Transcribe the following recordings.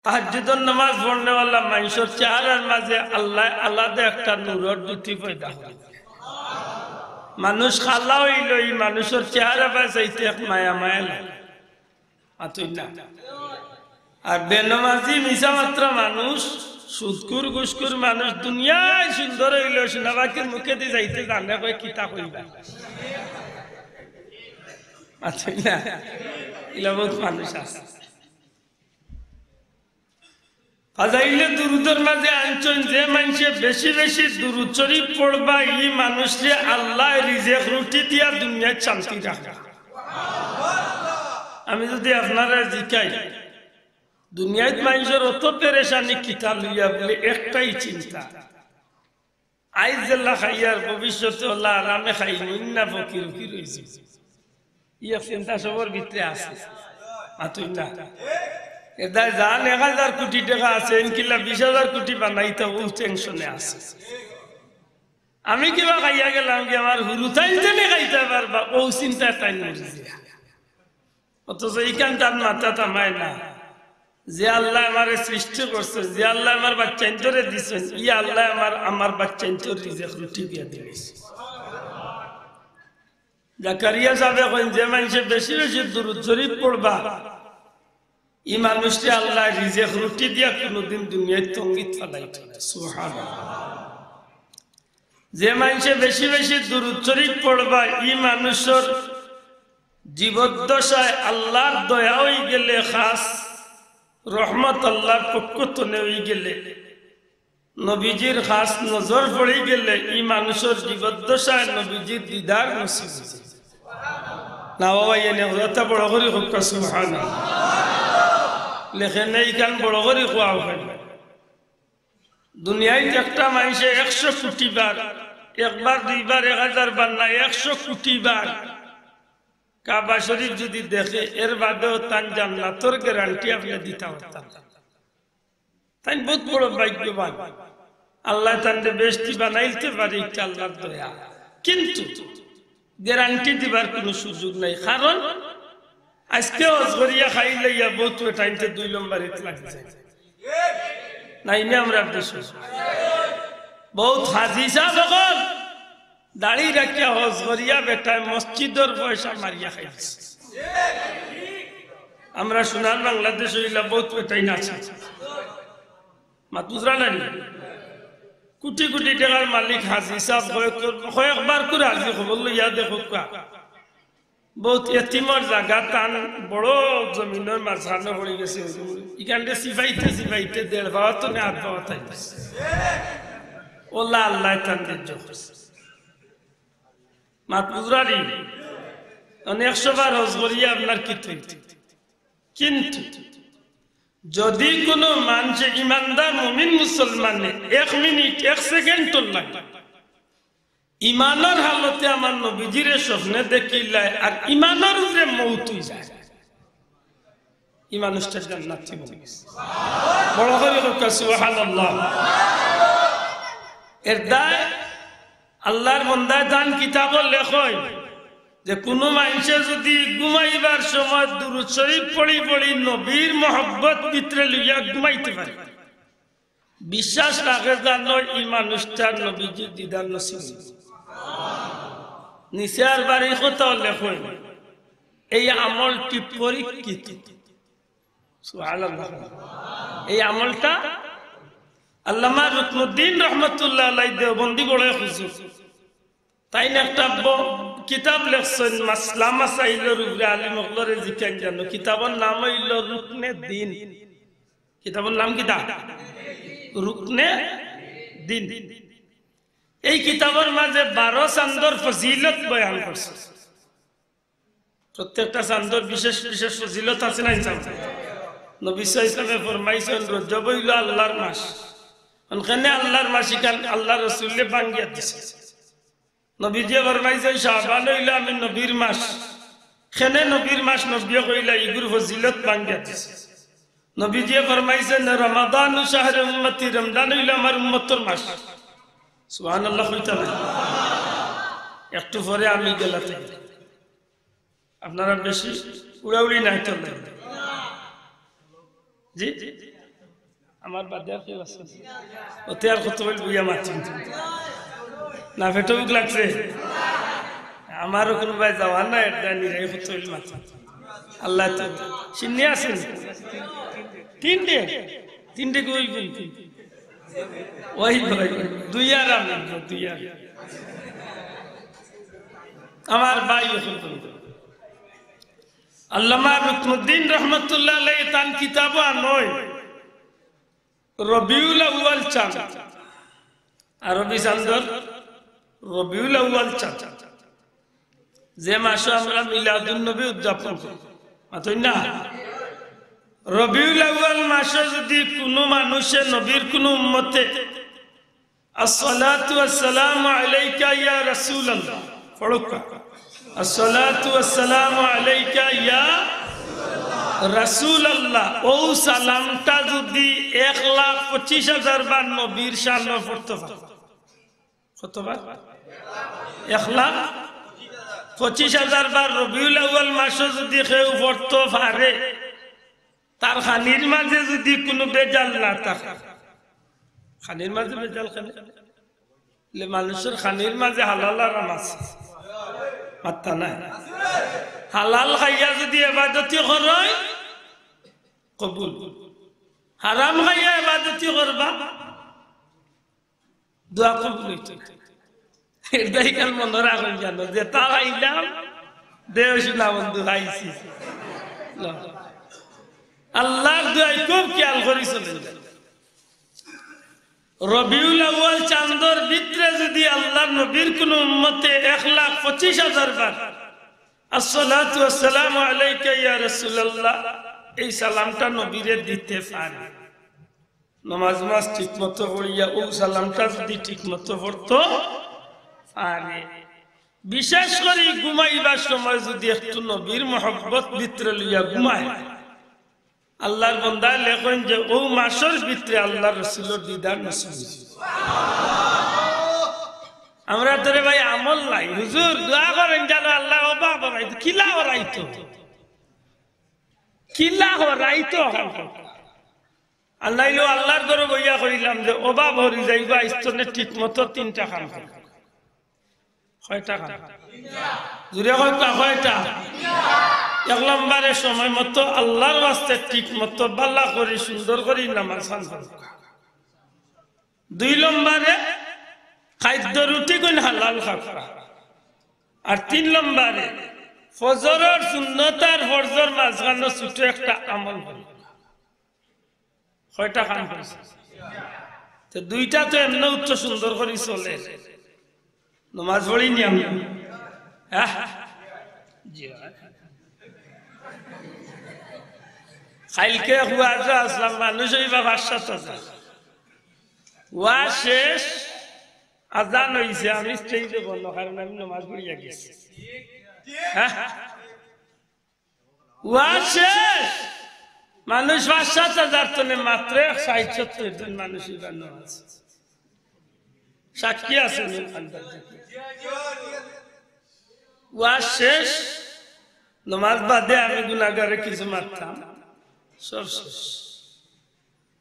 তাহাজ্জুদের নামাজ পড়নেওয়ালা মানুষের চেহারার মাঝে আল্লাহ আলাদা একটা নূরের জ্যোতি পয়দা করে। মানুষ খালা হইল এই মানুষের চেহারা বাঁচাইতে এক মায়া মায়া লাগে আর বেনমাজি মিশা মাত্র মানুষ সুদকুর ঘুষকুর মানুষ দুনিয়ায় সুন্দর হইল সোনাবাকির মুখে দিয়ে যাইতে জানে কয় কিতা কইবা বহুত মানুষ আছে আজাইলে দুরুদের মাঝে আনছেন যে মানুষে বেশি বেশি দুরুদ শরীফ পড়বা এই মানুষে আল্লাহ রিজেক রুটি দিয়া দুনিয়ায় শান্তি রাখা। আমি যদি আপনারা জিকাই দুনিয়ায় মানুষের অত পেরেশানি কিতা লইয়া বলে একটাই চিন্তা আইজ জেলা খাইয়ার ভবিষ্যতে আল্লাহ আরামে খাই না ফকির উকির হয়েছে ইয়া চিন্তা সবর ভিতরে আছে মাতুই না এটা জান 1000 কোটি টাকা আছে ইনকিলা 20000 কোটি বানাইতে ও টেনশনে আছে। আমি কিবা খাইয়া গেলাম কি আমার হুরু তাইতে নে খাইতে পারবা ও চিন্তা তাই মরছে অথচ এইখান তার মাথা থামায় না যে আল্লাহ আমার সৃষ্টি করছে যে আল্লাহ আমার বাচ্চা ইন্তরে দিছেন ই আল্লাহ আমার বাচ্চা ইন্তর রিজিক রুটি দিয়া দিয়েছে। জাকারিয়া সাহেব কইন যে মানুষে বেশি বেশি দুরূদ শরীফ পড়বা এই মানুষটি আল্লাহ রিজিক রুটি দিয়া কোনদিন দুনিয়ায় তঙ্গিত ফেলাইতে না। সুবহানাল্লাহ। যে মানুষে বেশি বেশি দুরূদ শরীফ পড়বা এই মানুষের জীবদ্দশায় আল্লাহর দয়া হয়ে গেলে খাস রহমত আল্লাহর পক্ষ থেকে হয়ে গেলে নবীজির খাস নজর পড়ে গেলে এই মানুষের জীবদ্দশায় নবীজির দিদার নসিব হয়েছে। না বাবা এনে কথা বড় করে হোক সুবহানাল্লাহ লেখে নেই কান বড় করে খোয়া হয় দুনিয়ায় একটা মানুষে 100 কোটি বার একবার দুইবার 1000 বার না 100 কোটি বার কাবা শরীফ যদি দেখে এর বাদেও তান জান্নাতের গ্যারান্টি আপনি দিতে পারতেন। তাই বহুত বড় ভাগ্যবান আল্লাহ তানকে বেশটি বানাইতে পারে এটা আল্লাহর দয়া কিন্তু গ্যারান্টি দিবার কোনো সুযোগ নাই কারণ আজকে অজগরিয়া খাইলে ইয়া বহুত টাইমতে 2 নম্বরে লাগে যায় নাই না আমরা বহুত হাজি সাহেব দাড়ি রাখিয়া অজগরিয়া বেটায় মসজিদের পয়সা মারিয়া খাইছে। আমরা সোনার বাংলাদেশ হইলা বহুত বেটাই নাছে মাতুজরা নাই কোটি কোটি টাকার মালিক হাজি সাহেব কয়েকবার করে হাজি খবর লইয়া দেখো বহুত এতিমর জায়গা টান বড় জমিনের মাঝখানে পড়ে গেছে এখানে সিফাইতে সিফাইতে 1.5 পাওয়া তো 8 পাওয়া তাই ওলা আল্লাহ তান মাতুজরারি অনেক সবার হজ করিয়া আপনার কিন্তু যদি কোনো মানুষ ইমানদার মুমিন মুসলমানে 1 মিনিট 1 সেকেন্ড লাগে ইমানের হালতে আমার নবীজির স্বপ্নে দেখিলাই আর ইমানের উপরে মউত হয়ে যায় এই মানুষটা জান্নাতি হয়ে গেছে। বড় করে সুবহানাল্লাহ। এর দায় আল্লাহর বান্দা দান কিতাবে লেখয় যে কোন মানুষ যদি ঘুমাইবার সময় দুরূদ শরীফ পড়ি পড়ি নবীর মহব্বত ভিতরে লইয়া ঘুমাইতে পারে বিশ্বাস রাখে জানো এই মানুষটার নবীজির দিদার নসিব নিচে আর বাড়ি কথা লেখয় এই আমলটি পরীক্ষিত। সুবহানাল্লাহ। এই আমলটা আল্লামা রুকনুদ্দিন রহমতুল্লাহ আলাইহি দেওবন্দি বড় হুজুর তাই না একটা কিতাব লেখছেন মাসলা মাসাইলের উপরে আলিম ওগলরে জিজ্ঞান জানো কিতাবের নাম হইল রুকনে দিন। কিতাবের নাম কি দা রুকনে দিন। এই কিতাবের মাঝে 12 চাঁদর ফজিলত বয়ান করছে। প্রত্যেকটা চাঁদর বিশেষ বিশেষ ফজিলত আছে না ইনশাআল্লাহ। নবী সাল্লাল্লাহু আলাইহি ওয়াসাল্লাম ফরমাইছেন রজব হইল আল্লাহর মাস ওখানে আল্লাহর মাসিকান আল্লাহ রাসূলে বাঙ্গিয়া দিছে। নবীজি ফরমাইছেন শাবান হইল আমি নবীর মাস খেনে নবীর মাস নবী কইলা ইগুর ফজিলত বাঙ্গিয়া দিছে। নবীজি ফরমাইছেন রমাদান শাহরে উম্মতি রমজান হইল আমার উম্মতের মাস। সুবহানাল্লাহ কইতা না একটু পরে আমি গেলাতে আপনারা বেশি উড়াউড়ি নাই তো জি আমার বাদে আর কেউ আছে ওতে আর কত বল বুঝা মারছেন না ফেটো বুক লাগছে আমারও কোনো ভাই যাওয়ার না এটা নিরাই কত বল মারছেন আল্লাহ তো সিন্নি আছেন তিনটে কই বলতে ওই ভাই দুই আর আমি দুই আর আমার ভাই এখন আল্লামা রুকনুদ্দিন রহমতুল্লাহ আলাইহি তান কিতাব নয় রবিউল আউয়াল চাঁদ আরবি চাঁদর রবিউল আউয়াল চাঁদ যে মাসে আমরা মিলাদুন নবী উদযাপন করি মাতই না রবিউল আউয়াল মাসে যদি কোনো মানুষে নবীর কোনো উম্মতে আসসালাতু ওয়াসসালামু আলাইকা ইয়া রাসূলুল্লাহ পড়ুকা আসসালাতু ওয়াসসালামু আলাইকা ইয়া রাসূলুল্লাহ ও সালামটা যদি 1,25,000 বার নবীর শানে পড়তে পারে কতবার 1,25,000 বার রবিউল আউয়াল মাসে যদি কেউ পড়তে পারে তার খানির মাঝে যদি কোনো বেজাল না থাকে খানির মাঝে বেজাল কেন মানুষের খানির মাঝে হালাল আরাম আছে মাত্তা নাই হালাল খাইয়া যদি ইবাদতি করয় কবুল হারাম খাইয়া ইবাদতি করবা দোয়া কবুল হইতো এটাই কাল মনে রাখুন জানো যে তা খাইলাম দেও শুনা বন্ধু খাইছি আল্লাহর দোয়াই খুব খেয়াল করি চলেন রবিউল আউয়াল চাঁদর ভিতরে যদি আল্লাহর নবীর কোন উম্মতে 1,25,000 বার আসসালাতু ওয়াসসালামু আলাইকা ইয়া রাসূলুল্লাহ এই সালামটা নবীরে দিতে পারে নামাজ ঠিকমতো পড়িয়া ও সালামটা যদি ঠিকমতো পড়তো পারে বিশেষ করে ঘুমাইবার সময় যদি একটু নবীর মহব্বত ভিতরে লইয়া ঘুমায় আল্লাহর বান্দা লেখেন যে ও মাসের ভিতরে আল্লাহর রাসূলের দিদার নসিব আমরা তোরে ভাই আমল নাই হুজুর দোয়া করেন জানো আল্লাহ ওবা বানাইতো কিলা হরাইতো আল্লাহ আল্লাহর ঘরে বইয়া কইলাম যে ওবা ভরি যাইবা স্তনে ঠিক মতো 3টা খান কয়টা খান জুড়ে কয়টা 1 নম্বরে সময় মতো আল্লাহর ওয়াস্তে ঠিক মতো বাল্লা করি সুন্দর করি নামাজ খান 2 নম্বরে খাদ্য রুটি কোন হালাল খাওয়া আর 3 নম্বরে ফজরের সুন্নত আর ফরজের মাঝখানে ছোট একটা আমল হল কয়টা কাম করছে তো 2টা তো এমনি উচ্চ সুন্দর করে চলে নামাজ পড়ি নি আমি কালকে হুয়াজা আসলাম মানুষ হইবা 5-7 ওয়া শেষ আজান হইছে আমি স্টেজে বলল কারণ আমি নামাজ পড়িয়া গেছি ওয়া শেষ মানুষ 5-7 টনে মাত্র 60-70 জন মানুষ এবার নামাজ সাক্ষী আছে ওয়া শেষ নামাজ বাদে আমি গুনাহগারে কিছু মারতাম সব শেষ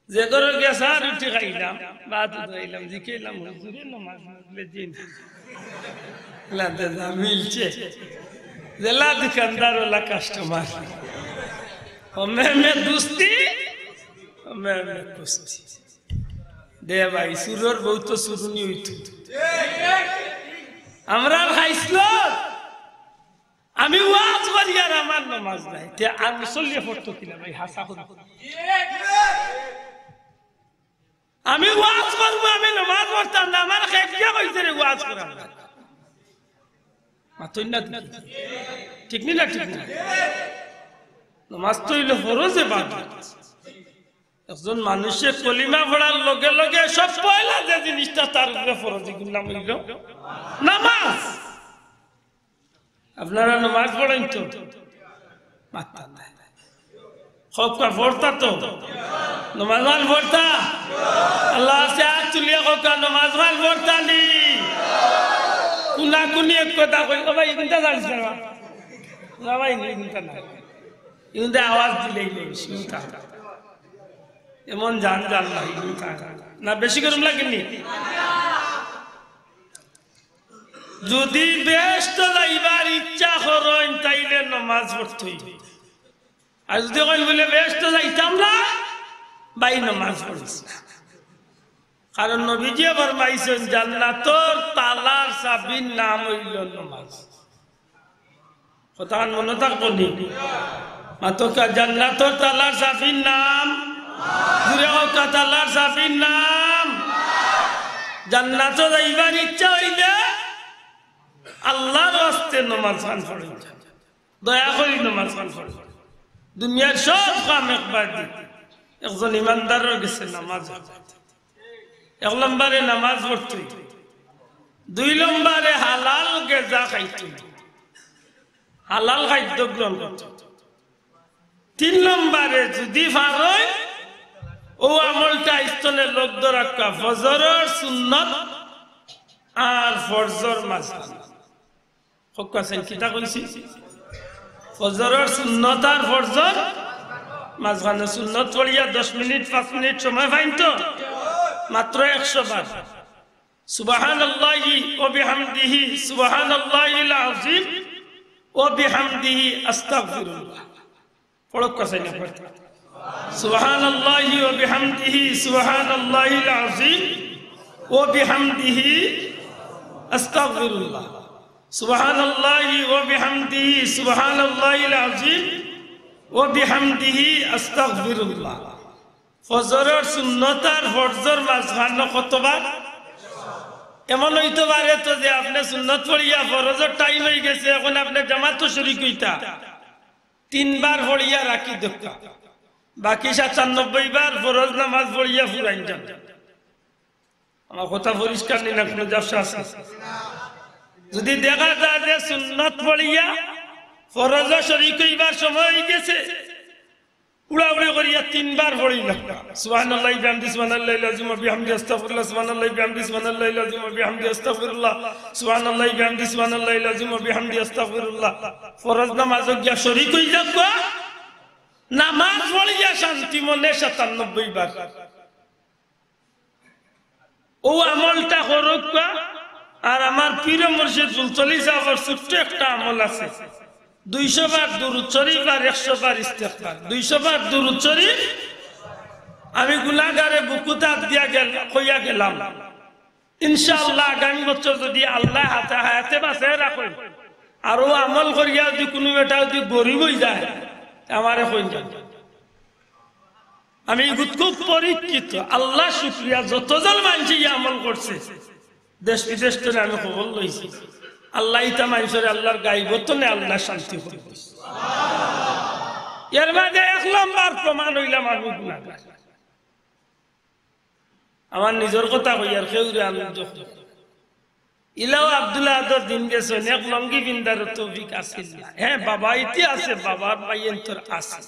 যে করে গেছা রুটি খাইলাম ভাত খাইলাম জিখাইলাম হুজুরে নামাজ পড়লে দিন লাদে যা মিলছে জেলা দোকানদার ওলা কাস্টমার হমেं দুস্তি হমেं কুস্তি দে ভাই সুরর বহুত সুরুনি হইতো আমরা খাইছিল আমি ওয়াজ করি আর আমার নামাজ নাই তে আমি চলিয়ে পড়তো কিনা ভাই হাসা করে আমি ওয়াজ করবো আমি নামাজ পড়তাম না আমার খেয়ে কইতে রে ওয়াজ করা মাতই না ঠিক নি না ঠিক না নামাজ তো হইল ফরজ ইবাদত একজন মানুষের কলিমা পড়ার লগে লগে সব পয়লা যে জিনিসটা তার উপরে ফরজ এগুলো নাম হইল নামাজ আপনারা নামাজ পড়েন তো মাত্তা নাই খোকা পড়তা তো নামাজ পড়তা আল্লাহ সে হাত তুলিয়া খোকা নামাজ পড়তা নি কুনা কুনি এক কথা কই ও ভাই ইনটা জানিস না ভাই ইনটা না ইনটা আওয়াজ দিলেই শুনতা এমন জান জান না বেশি গরম লাগেনি যদি বেহেশত যাইবার ইচ্ছা করেন তাইলে নামাজ পড়তে হইবে আর যদি কইন বলে বেহেশত যাইতাম না ভাই নামাজ পড়িস না কারণ নবীজি ফরমাইছেন জান্নাতের তালার চাবির নাম হইল নামাজ কথা মনে থাকবো নি মাতকা জান্নাতের তালার চাবির নাম জুড়ে হোক তালার চাবির নাম জান্নাতে যাইবার ইচ্ছা হইলে আল্লাহর হস্তে নামাজ খান পড়ে দয়া করি নামাজ খান পড়ে দুনিয়ার সব কাম একবার দিতে একজন ইমানদারের গেছে নামাজ এক নম্বরে নামাজ পড়তে দুই নম্বরে হালাল গেজা খাইতে হালাল খাদ্য গ্রহণ করতে তিন নম্বরে যদি পারয় ও আমলটা স্তনে লোক রাখা ফজরের সুন্নত আর ফরজর মাঝখানে হকাছেন কিতা কইছি ফজরের সুন্নত আর ফরজর মাঝখানে সুন্নত পড়িয়া 10 মিনিট 5 মিনিট সময় পাইন তো মাত্র 100 বার সুবহানাল্লাহি ওয়া বিহামদিহি সুবহানাল্লাহিল আযীম ওয়া বিহামদিহি আস্তাগফিরুল্লাহ পড়ক কাছে না পড়তে সুবহানাল্লাহি ওয়া বিহামদিহি সুবহানাল্লাহিল আযীম ওয়া বিহামদিহি আস্তাগফিরুল্লাহ সুবহানাল্লাহি ওয়া বিহামদিহি সুবহানাল্লাহিল আযীম ওয়া বিহামদিহি আস্তাগফিরুল্লাহ ফজরের সুন্নত আর ফরজর মাঝখানে কতবার এমন হইতে পারে তো যে আপনি সুন্নত পড়িয়া ফরজের টাইম হয়ে গেছে এখন আপনি জামাত শরীক হইতা 3 বার পড়িয়া রাখি দেখা বাকি 97 বার ফরজ নামাজ পড়িয়া ফুরাইন যান আমার কথা পরিষ্কার নেই না কোনো ব্যবসা আছে যদি দেখা যায় যে সুন্নত পড়িয়া ফরজ শরীক হইবার সময় হয়ে গেছে উড়াউড়ি করিয়া 3 বার পড়িলাম সুবহানাল্লাহি বিহামদিহি সুবহানাল্লাহিল আযীম ওয়া বিহামদিহি আস্তাগফিরুল্লাহ সুবহানাল্লাহি বিহামদিহি সুবহানাল্লাহিল আযীম ওয়া বিহামদিহি আস্তাগফিরুল্লাহ সুবহানাল্লাহি বিহামদিহি সুবহানাল্লাহিল আযীম ওয়া বিহামদিহি আস্তাগফিরুল্লাহ ফরজ নামাজ গিয়া শরীক হই যাব নামাজ পড়িয়া শান্তি মনে 97 বার ও আমলটা করক আর আমার পীর মুর্শিদ চলি যাবার ছোট্ট একটা আমল আছে 200 বার দুরূদ শরীফ আর 100 বার ইস্তেগফার 200 বার দুরূদ শরীফ আমি গুনাহগারে বুকুত হাত দিয়া কইয়া গেলাম ইনশাআল্লাহ আগামী বছর যদি আল্লাহ হায়াতে বাঁচায় রাখেন আর ও আমল করিয়া যদি কোনো বেটা যদি গরিব হয়ে যায় আমারে কইন যান আমি খুব পরীক্ষিত আল্লাহ শুকরিয়া যতজন মানুষ এই আমল করছে দেশ বিদেশ থেকে আমি খবর লইছি আল্লাহ ইতা মানুষের আল্লাহর গাইবতনে আল্লাহ শান্তি করবে এর মাঝে 1 নম্বর প্রমাণ হইলাম আমি গুনাহগার আমার নিজের কথা কই আর কেউরে আমি ইলাও আব্দুল্লাহ আদর দিন গেছে এক লঙ্গি বিন্দার তৌফিক আছে হ্যাঁ বাবা ইতি আছে বাবার ভাইয়ের তোর আছে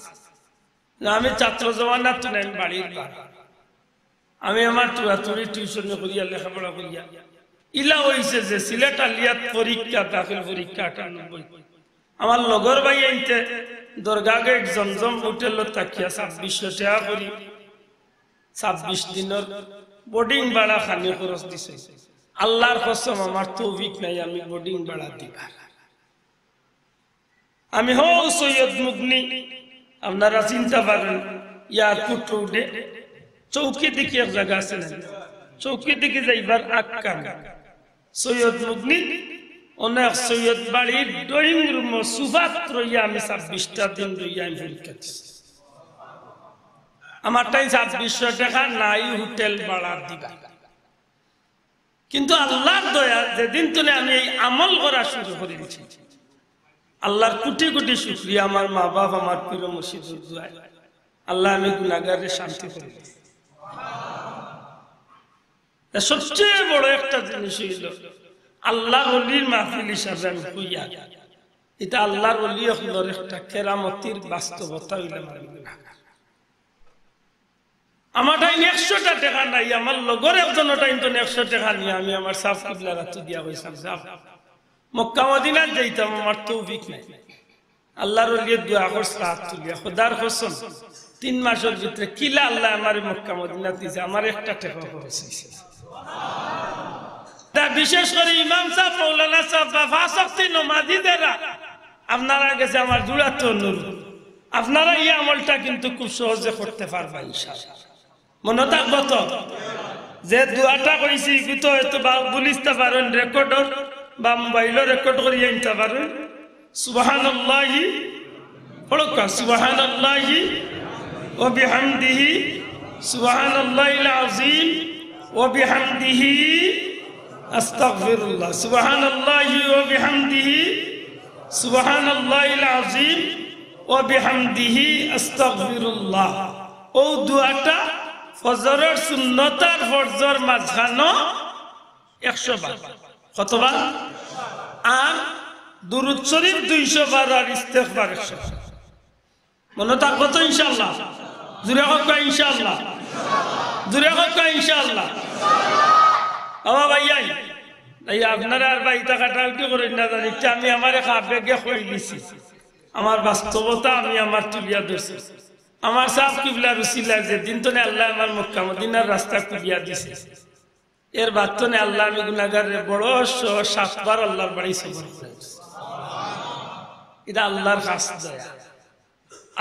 না আমি ছাত্র জওয়ানা তো নাই বাড়ির আমি আমার তুরাতুরি টিউশন করিয়া লেখাপড়া করিয়া ইলা হইছে যে সিলেট আলিয়াত পরীক্ষা দাখিল পরীক্ষা 98 আমার লগর ভাই আইতে দরগা গেট জমজম হোটেল তাকিয়া 2600 টাকা করি 26 দিনের বোর্ডিং ভাড়া খানি খরচ দিছে আল্লাহর কসম আমার তৌফিক নাই আমি বোর্ডিং ভাড়া দিবা আমি হো সৈয়দ মুগনি আপনারা চিন্তা করেন এয়ারপোর্ট রোডে চৌকি দিকে এক জায়গা আছে না চৌকি দিকে যাইবার আক্কান সৈয়দ মুগনি অনেক সৈয়দ বাড়ির ড্রয়িং রুম সুফাত রইয়া আমি 26টা দিন রইয়া আমি পরীক্ষা দিছি আমার টাই 2600 টাকা নাই হোটেল ভাড়া দিবা কিন্তু আল্লাহর দয়া যেদিন থেকে আমি এই আমল করা শুরু করে দিয়েছি আল্লাহর কোটি কোটি শুকরিয়া আমার মা বাপ আমার পীর মুর্শিদের দোয়ায় আল্লাহ আমি গুনাহগারের শান্তি করে দিয়েছি সবচেয়ে বড় একটা জিনিস হইল আল্লাহর ওলির মাহফিল হিসাবে আমি কইয়া এটা আল্লাহর ওলি হলোর একটা কেরামতির বাস্তবতা হইল আমার টাইম 100টা টাকা নাই আমার লগর একজন টাইম তো 100 টাকা নিয়ে আমি আমার সাফ কিবলা রাতে দিয়া হইছাম সাফ মক্কা মদিনা যাইতাম আমার তৌফিক নাই আল্লাহর ওলির দোয়া করছ রাত তুলিয়া খোদার কসম 3 মাসের ভিতরে কিলা আল্লাহ আমার মক্কা মদিনা দিয়েছে, আমার একটা টাকা খরচ হয়েছে। তা বিশেষ করে ইমাম সাহেব, মৌলানা সাহেব বা 5 ওয়াক্ত নমাজীদেরা আপনারা কাছে আমার জোড়াতে অনুরোধ, আপনারা এই আমলটা কিন্তু খুব সহজে করতে পারবেন ইনশাআল্লাহ। মনে থাকবো তো যে দোয়াটা কইছি তো হয়তো বলিতে পারেন, রেকর্ডর বা মোবাইলও রেকর্ড করিয়ে নিতে পারেন। সুবহানাল্লাহি পড়কা, সুবহানাল্লাহি ওয়া বিহামদিহি, সুবহানাল্লাহিল আযীম ওয়া বিহামদিহি, আস্তাগফিরুল্লাহ, সুবহানাল্লাহি ওয়া বিহামদিহি, সুবহানাল্লাহিল আযীম ওয়া বিহামদিহি, আস্তাগফিরুল্লাহ। ও দোয়াটা ফজরের সুন্নতার ফরজর মাঝখানো 100 বার। কতবার? আর দুরূদ শরীফ 200 বার আর ইস্তিগফার 100 বার। মনে থাকবো তো ইনশাআল্লাহ? জোরে হোক ইনশাআল্লাহ, জোরে হোক ইনশাআল্লাহ। বাবা ভাইয়াই এই আপনারা আর বাইটা কাটাউটি করেন না জানি, আমি আমার এক আবেগে হয়ে গেছি, আমার বাস্তবতা আমি আমার তুলিয়া ধরছি। আমার সাহেব কিবলা রুসিলা যে দিন তো আল্লাহ আমার মক্কা মদিনার রাস্তা খুলিয়া দিছে, এর বাদ তো আল্লাহ আমি গুনাহগারের বড় 7 বার আল্লাহর বাড়ি সবর করেছি। এটা আল্লাহর খাস দয়া।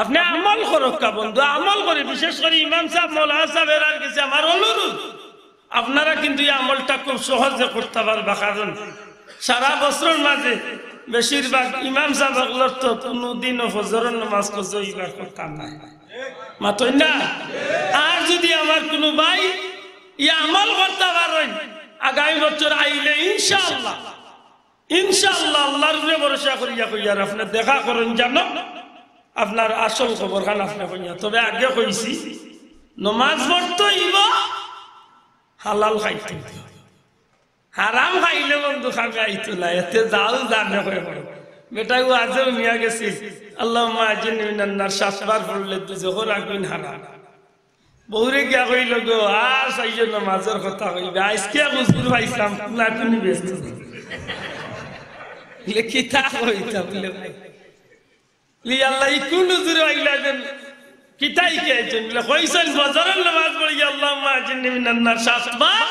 আপনি আমল করো কা বন্ধু, আমল করে। বিশেষ করে ইমাম সাহেব, মৌলানা সাহেব এর কাছে আমার অনুরোধ, আপনারা কিন্তু এই আমলটা খুব সহজে করতে পারবা। কারণ সারা বছরের মাঝে বেশিরভাগ ইমাম সাহেবগুলোর তো কোনোদিনও ফজরের নামাজ কইবার করতাম না, মাতই না। আর যদি আমার কোনো ভাই ই আমল করতে পারেন, আগামী বছর আইলে ইনশাআল্লাহ ইনশাআল্লাহ আল্লাহর উপরে ভরসা করিয়া কইয়ার আপনি দেখা করেন, জানো আপনার আসল খবর খান আপনি কইয়া। তবে আগে কইছি নমাজ পড়তে হইব, হালাল খাইতে, হারাম খাইলে বন্ধু খাবে আইতো না। এতে যাও জানে বেটাও আজও নিয়ে গেছি আল্লাহুম্মা আজিরনি মিনান নার 7 বার পড়লে দুজখর আগুন হারাম। বউরে গিয়া কইল গো আর সাইজে নামাজের কথা কইবে, আজকে হুজুর ভাইসাম না তুমি ব্যস্ত লিখিতা কইতা বলে ভাই লি আল্লাহ কোন হুজুর আইলা দেন কিতাই কেছেন বলে কইছেন ফজরের নামাজ পড়ি আল্লাহুম্মা আজিরনি মিনান নার 7 বার,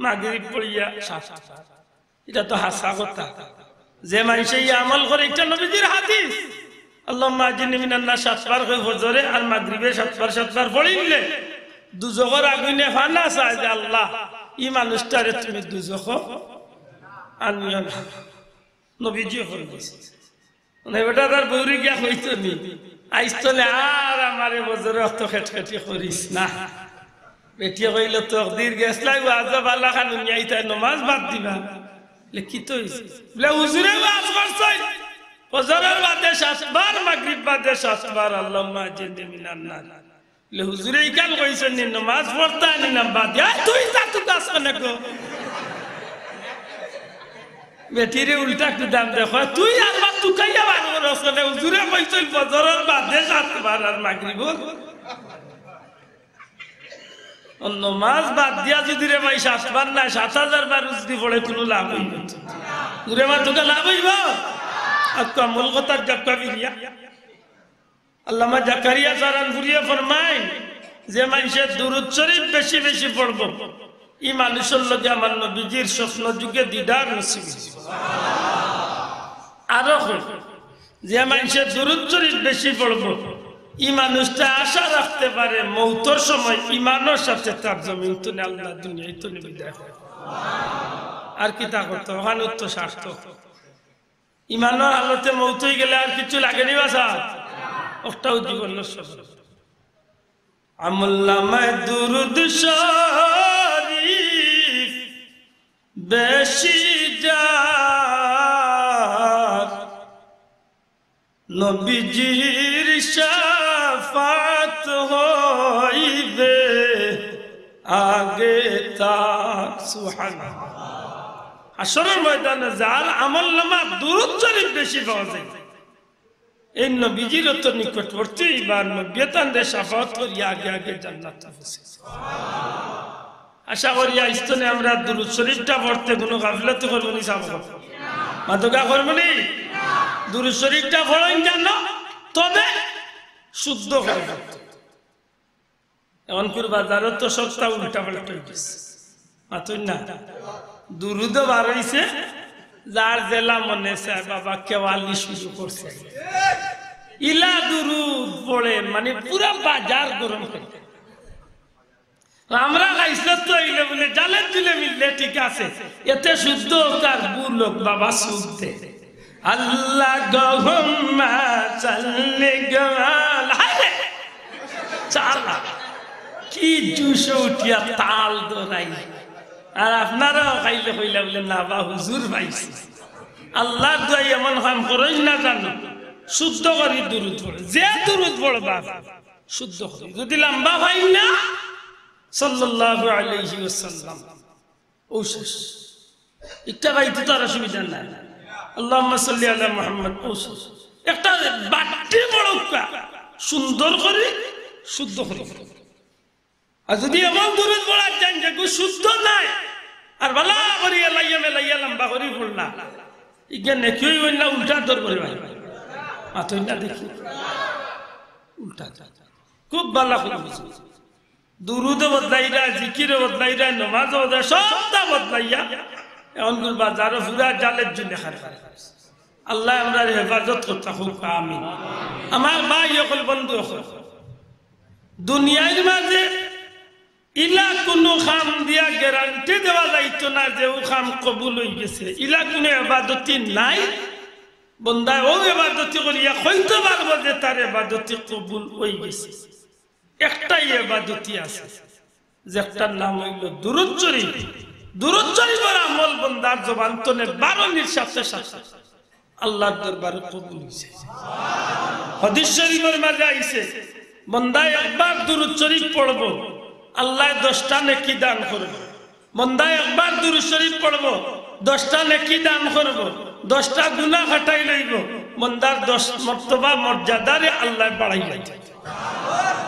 মাগরিব পড়িয়া 7 বার। এটা তো হাসা কথা। যে মানুষ এই আমল করে, এটা নবীজির হাদিস, আল্লাহুম্মা আজিরনি মিনান নার 7 বার কই ফজরে আর মাগরিবে 7 বার পড়িলে দুজখের আগুনে ফানা চায় যে আল্লাহ এই মানুষটারে তুমি দুজখ আনিও না। নবীজিও করে দিয়েছে। মানে বেটা তার বউরি গিয়া কইতো নি আইস্তলে আর আমারে বজরে অত খেটখেটি করিস না। বেটি কইল তকদির গেছলাই আজব আল্লাহ খান নিয়াইতা নামাজ বাদ দিবা। লিখিত হইছে বলে হুজুরে ওয়াজ করছই ফজরের বাদে 7 বার, মাগরিব বাদে 7 বার আল্লাহুম্মা আজিরনি মিনান নার। লে হুজুরে ইকান কইছেন নি নামাজ পড়তা নি না বাদ। তুই তা তো কাজ করে গো বেটিরে উল্টা একটু দাম দেখো, তুই আর বাদ তুকাইয়া বার করছ না। হুজুরে কইছেন ফজরের বাদে 7 বার আর মাগরিব নামাজ বাদ দিয়া যদি রে ভাই 7 বার না 7000 বার যদি পড়ে কোনো লাভ হইব না। দূরে মা তোকে লাভ হইব আক্কা মূল কথা জাকারিয়া। আল্লামা জাকারিয়া জারানপুরিয়া ফরমায় যে মানুষের দুরূদ শরীফ বেশি বেশি পড়ব, এই মানুষের লগে আমার নবীজির স্বপ্ন যুগে দিদার নসিব। আরো যে মানুষের দুরূদ শরীফ বেশি পড়ব, এই মানুষটা আশা রাখতে পারে মৌতর সময় ইমানের সাথে তার জমিন তো আল্লাহ দুনিয়ায় তো বিদায় হয়। আর কি তা করতো ওখানে তো স্বার্থ ইমানের হালতে মৌত হয়ে গেলে আর কিছু লাগেনি বাসা ওটাও জীবন আমুল্লামায় দুরূদ শরীফ বেশি যার নবীজির শাফাত হইবে আগে তাক। সুবহানাল্লাহ। হাশরের ময়দানে যার আমলনামা দুরূদ শরীফ বেশি পাওয়া যায়, এই নবীজির তো নিকটবর্তী বা নবীতানদের শাফাত করিয়া আগে আগে জান্নাতে পৌঁছে। আশা করি আইস্তনে আমরা দুরূদ শরীফটা পড়তে কোনো গাফিলতি করব না, সাব মাদকা করব না। দুরূদ শরীফটা পড়েন জানো, তবে শুদ্ধ করব। এমনকি বাজারও তো সস্তা উল্টা পাল্টা হয়ে গেছে মাতুন না দুরুদ বার হইছে যার জেলা মনে চায় বাবা কেওয়ালি শুরু করছে ইলা দুরুদ পড়ে মানে পুরা বাজার গরম করে আমরা খাইছে তো এলে বলে জালে জুলে মিললে ঠিক আছে এতে শুদ্ধ তার বুলোক বাবা শুদ্ধে আল্লাহ গহম্মা চাল্লে গমাল হায় চালা কি জুস উঠিয়া তাল দোরাই আর আপনারাও খাইলে কইলা বলে না বা হুজুর পাইছি আল্লাহ দোয়াই এমন কাম করই না জানো শুদ্ধ করি দুরুদ পড়ে যে দুরুদ পড়বা শুদ্ধ করি যদি লম্বা ভাই না সাল্লাল্লাহু আলাইহি ওয়াসাল্লাম ও শেষ একটা গাইতে তো আর অসুবিধা নাই আল্লাহুম্মা সাল্লি আলা মুহাম্মদ ও শেষ একটা বাটি বড়কা সুন্দর করে শুদ্ধ করে আর যদি এমন দুরুদ পড়া জান যে শুদ্ধ নাই আর ভালো করে লাইয়া মেলাইয়া লম্বা করে পড়লা ইজ্ঞান কেউই হইল না উল্টা দর করে ভাই মাথই না দেখি উল্টা খুব ভালো করে দুরুদ বদলাইরা জিকির বদলাইরা নামাজ বদলাই সবটা বদলাইয়া এখন বাজার পুরা জালের জন্য আল্লাহ আমরা হেফাজত করতে হোক আমিন আমার ভাই সকল বন্ধু দুনিয়ার মাঝে ইলা কোনো খাম দিয়া গ্যারান্টি দেওয়া যাইতো না যে ও খাম কবুল হয়ে গেছে ইলা কোনো এবাদতি নাই বন্দায় ও এবাদতি করিয়া হইতে পারবো যে তার এবাদতি কবুল হয়ে গেছে একটাই এবাদতি আছে যেটার নাম হইল দুরূদ শরীফ দুরূদ শরীফের আমল বান্দার জবান তনে বারণের সাথে সাথে আল্লাহর দরবারে কবুল হইছে হাদিস শরীফের মাঝে আইছে বান্দা একবার দুরূদ শরীফ পড়বো আল্লাহ 10টা নেকি দান করবে বান্দা একবার দুরূদ শরীফ পড়বো 10টা নেকি দান করব 10টা গুনাহ হটাই লইব বান্দার 10 মর্তবা মর্যাদারে আল্লাহ বাড়াই লইছে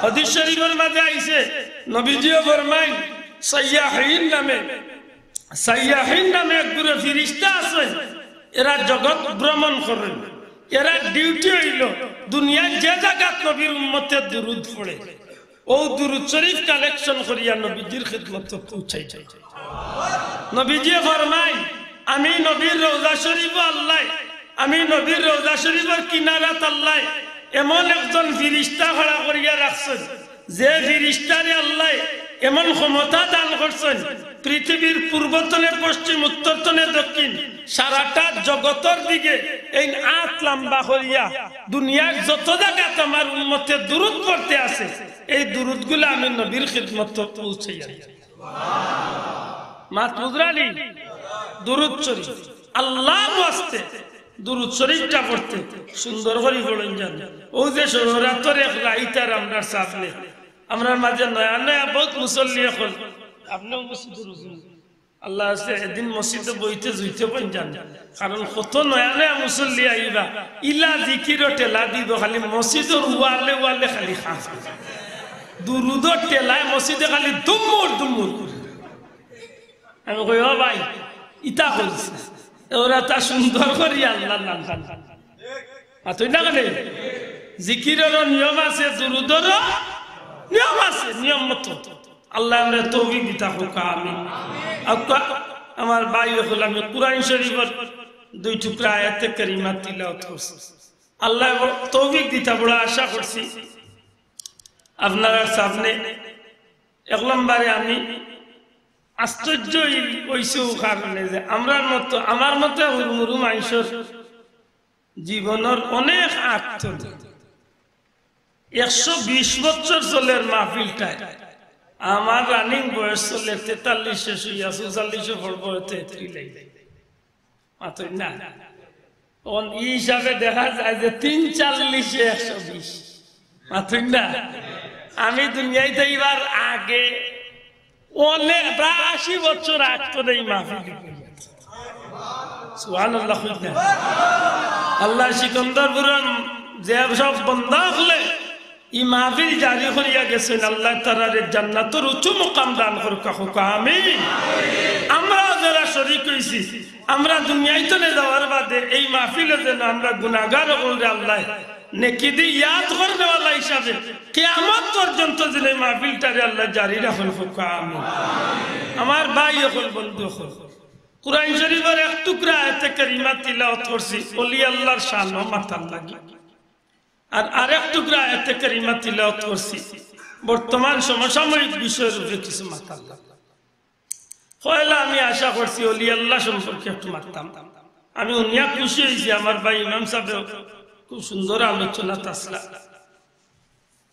হাদিস শরীফের মাঝে আইছে নবীজিও ফরমায় সাইয়াহিন নামে এক গুরু ফেরেশতা আছে এরা জগৎ ভ্রমণ করেন এরা ডিউটি হইল দুনিয়ার যে জায়গাত নবীর উম্মতের দুরূদ পড়ে ও দুরূদ শরীফ কালেকশন করিয়া নবীজির খিদমতে পৌঁছাই যায় নবীজি ফরমায় আমি নবীর রওজা শরীফ আল্লাহ আমি নবীর রওজা শরীফের কিনারাত আল্লাহ এমন একজন ফেরেশতা খড়া করিয়া রাখছেন যে ফেরেশতারে আল্লাহ এমন ক্ষমতা দান করছেন পৃথিবীর পূর্বতনে পশ্চিম উত্তরতনে দক্ষিণ সারাটা জগতের দিকে এই আট লম্বা করিয়া দুনিয়ার যত জায়গাতে আমার উম্মতে দুরূদ পড়তে আছে এই দুরূদগুলো আমি নবীর খিদমতে পৌঁছাইয়া মাত বুঝরালি দুরূদ শরীফ আল্লাহর ওয়াস্তে দুরূদ শরীফটা পড়তে সুন্দর করে পড়েন জান ও যে শররাতের এক রাইতার আমরা সামনে আমরার মাঝে নয়া নয়া বহুত মুসল্লি এখন আপনিও মসজিদে রুজুন আল্লাহ আছে এদিন মসজিদে বইতে জুইতে পান জান কারণ কত নয়া নয়া মুসল্লি আইবা ইলা জিকির টেলা দিব খালি মসজিদের ওয়ালে ওয়ালে খালি খান দুরূদর টেলায় মসজিদে খালি দুমুর দুমুর করে আমি কই ও ভাই ইতা কইছে ওরা তা সুন্দর করি আল্লাহর নাম খান তুই না কেন জিকিরের নিয়ম আছে দুরূদের নিয়ম আছে নিয়ম মতো আল্লাহ আমরা তৌফিক দিতা হোক আমিন আমার ভাই হল আমি কুরআন শরীফের 2 টুকরা আয়াতে কারিমা তিলাওয়াত করছি আল্লাহ তৌফিক দিতা বড় আশা করছি আপনারা সামনে এক নম্বরে আমি আশ্চর্য হইছে কারণে যে আমার মতো হুরমুরু মানুষের জীবনের অনেক আত্ম 120 বছর চলের মাহফিলটায় আমার রানিং বয়স চলে 43 শেষ হইয়া 44 পড়বো 33 না এই হিসাবে দেখা যায় যে 340 120 মাত্র না আমি দুনিয়াতে এবার আগে অনেক প্রায় 80 বছর আগ তো এই মাহফিল সুবহানাল্লাহ আল্লাহ সিকন্দরপুরের যে সব বন্ধা হলে এই মাহফিল জারি করিয়া গেছেন আল্লাহ তাআলার জান্নাতের উচ্চ মুকাম দান করুক আমিন আমরা যারা শরীক হইছি আমরা দুনিয়ায় চলে যাওয়ার বাদে এই মাহফিলে যেন আমরা গুনাহগার হলে আল্লাহ নেকি দি ইয়াদ করবে আল্লাহ হিসাবে কিয়ামত পর্যন্ত যেন মাহফিলটারে আল্লাহ জারি রাখুন। আমিন। আমার ভাই হল, বন্ধু হল, কুরআন শরীফের এক টুকরা আয়াতে কারিমা তিলাওয়াত করছি, ওলি আল্লাহর শান ও মাথার লাগি। আর আরেক টুকরা আয়াতে কারিমা তিলাওয়াত করছি বর্তমান সমসাময়িক বিষয়ের উপরে কিছু মাথার লাগি। পয়লা আমি আশা করছি ওলি আল্লাহ সম্পর্কে একটু মারতাম। আমি উনিয়া খুশি হয়েছি, আমার ভাই ইমাম সাহেব খুব সুন্দর আলোচনা তাসলা।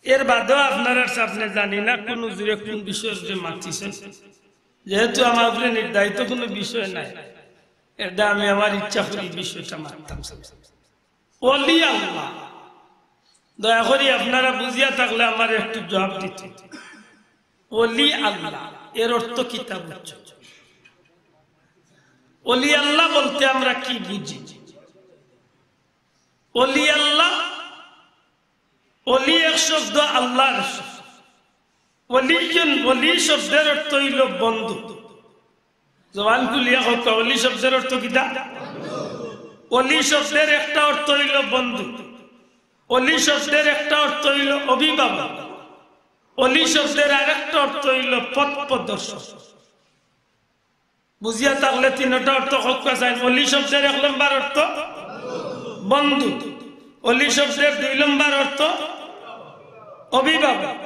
এর বাদেও আপনারা সামনে জানি না কোন জুড়ে কোন বিষয়ের উপরে মাতিছেন, যেহেতু আমার উপরে নির্ধারিত কোনো বিষয় নাই, এটা আমি আমার ইচ্ছা করি বিষয়টা মারতাম। ওলি আল্লাহ দয়া করি আপনারা বুঝিয়া থাকলে আমার একটু জবাব দিতে। ওলি আল্লাহ এর অর্থ কিতাব হচ্ছে। ওলি আল্লাহ বলতে আমরা কি বুঝি? ওলি আল্লাহ, ওলি এক শব্দ আল্লাহর। ওলি শব্দের অর্থ হইল বন্ধু। জবান খুলিয়া হোক, ওলি শব্দের অর্থ কিতা? ওলি শব্দের একটা অর্থ হইল বন্ধু, ওলি শব্দের একটা অর্থ হইল অভিভাবক, ওলি শব্দের আরেকটা অর্থ হইল পথ প্রদর্শক। বুঝিয়া থাকলে তিনটা অর্থ হকা চাই। ওলি শব্দের 1 নম্বর অর্থ বন্ধু, ওলি শব্দের 2 নম্বর অর্থ অভিভাবক,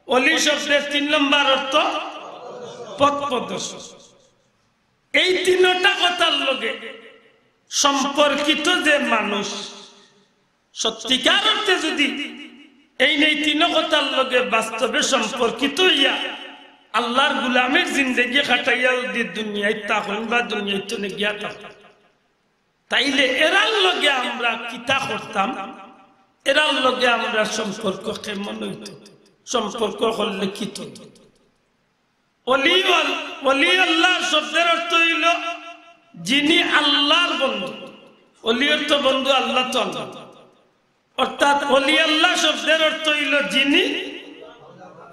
ওলি শব্দের 3 নম্বর অর্থ পথ প্রদর্শক। এই তিনটা কথার লগে সম্পর্কিত যে মানুষ সত্যিকার অর্থে যদি এই নেই তিন কথার লগে বাস্তবে সম্পর্কিত হইয়া আল্লাহর গোলামের জিন্দেগি কাটাইয়া যদি দুনিয়ায় তখন বা দুনিয়ায় তো গিয়া থাকতাম, তাইলে এরার লগে আমরা কিতা করতাম, এরার লগে আমরা সম্পর্ক কেমন হইত, সম্পর্ক করলে কি হইত? ওলি আল্লাহ শব্দের অর্থ হইল যিনি আল্লাহর বন্ধু। ওলি অর্থ বন্ধু, আল্লাহ তো আল্লাহ, অর্থাৎ ওলি আল্লাহ শব্দের অর্থ হইল যিনি।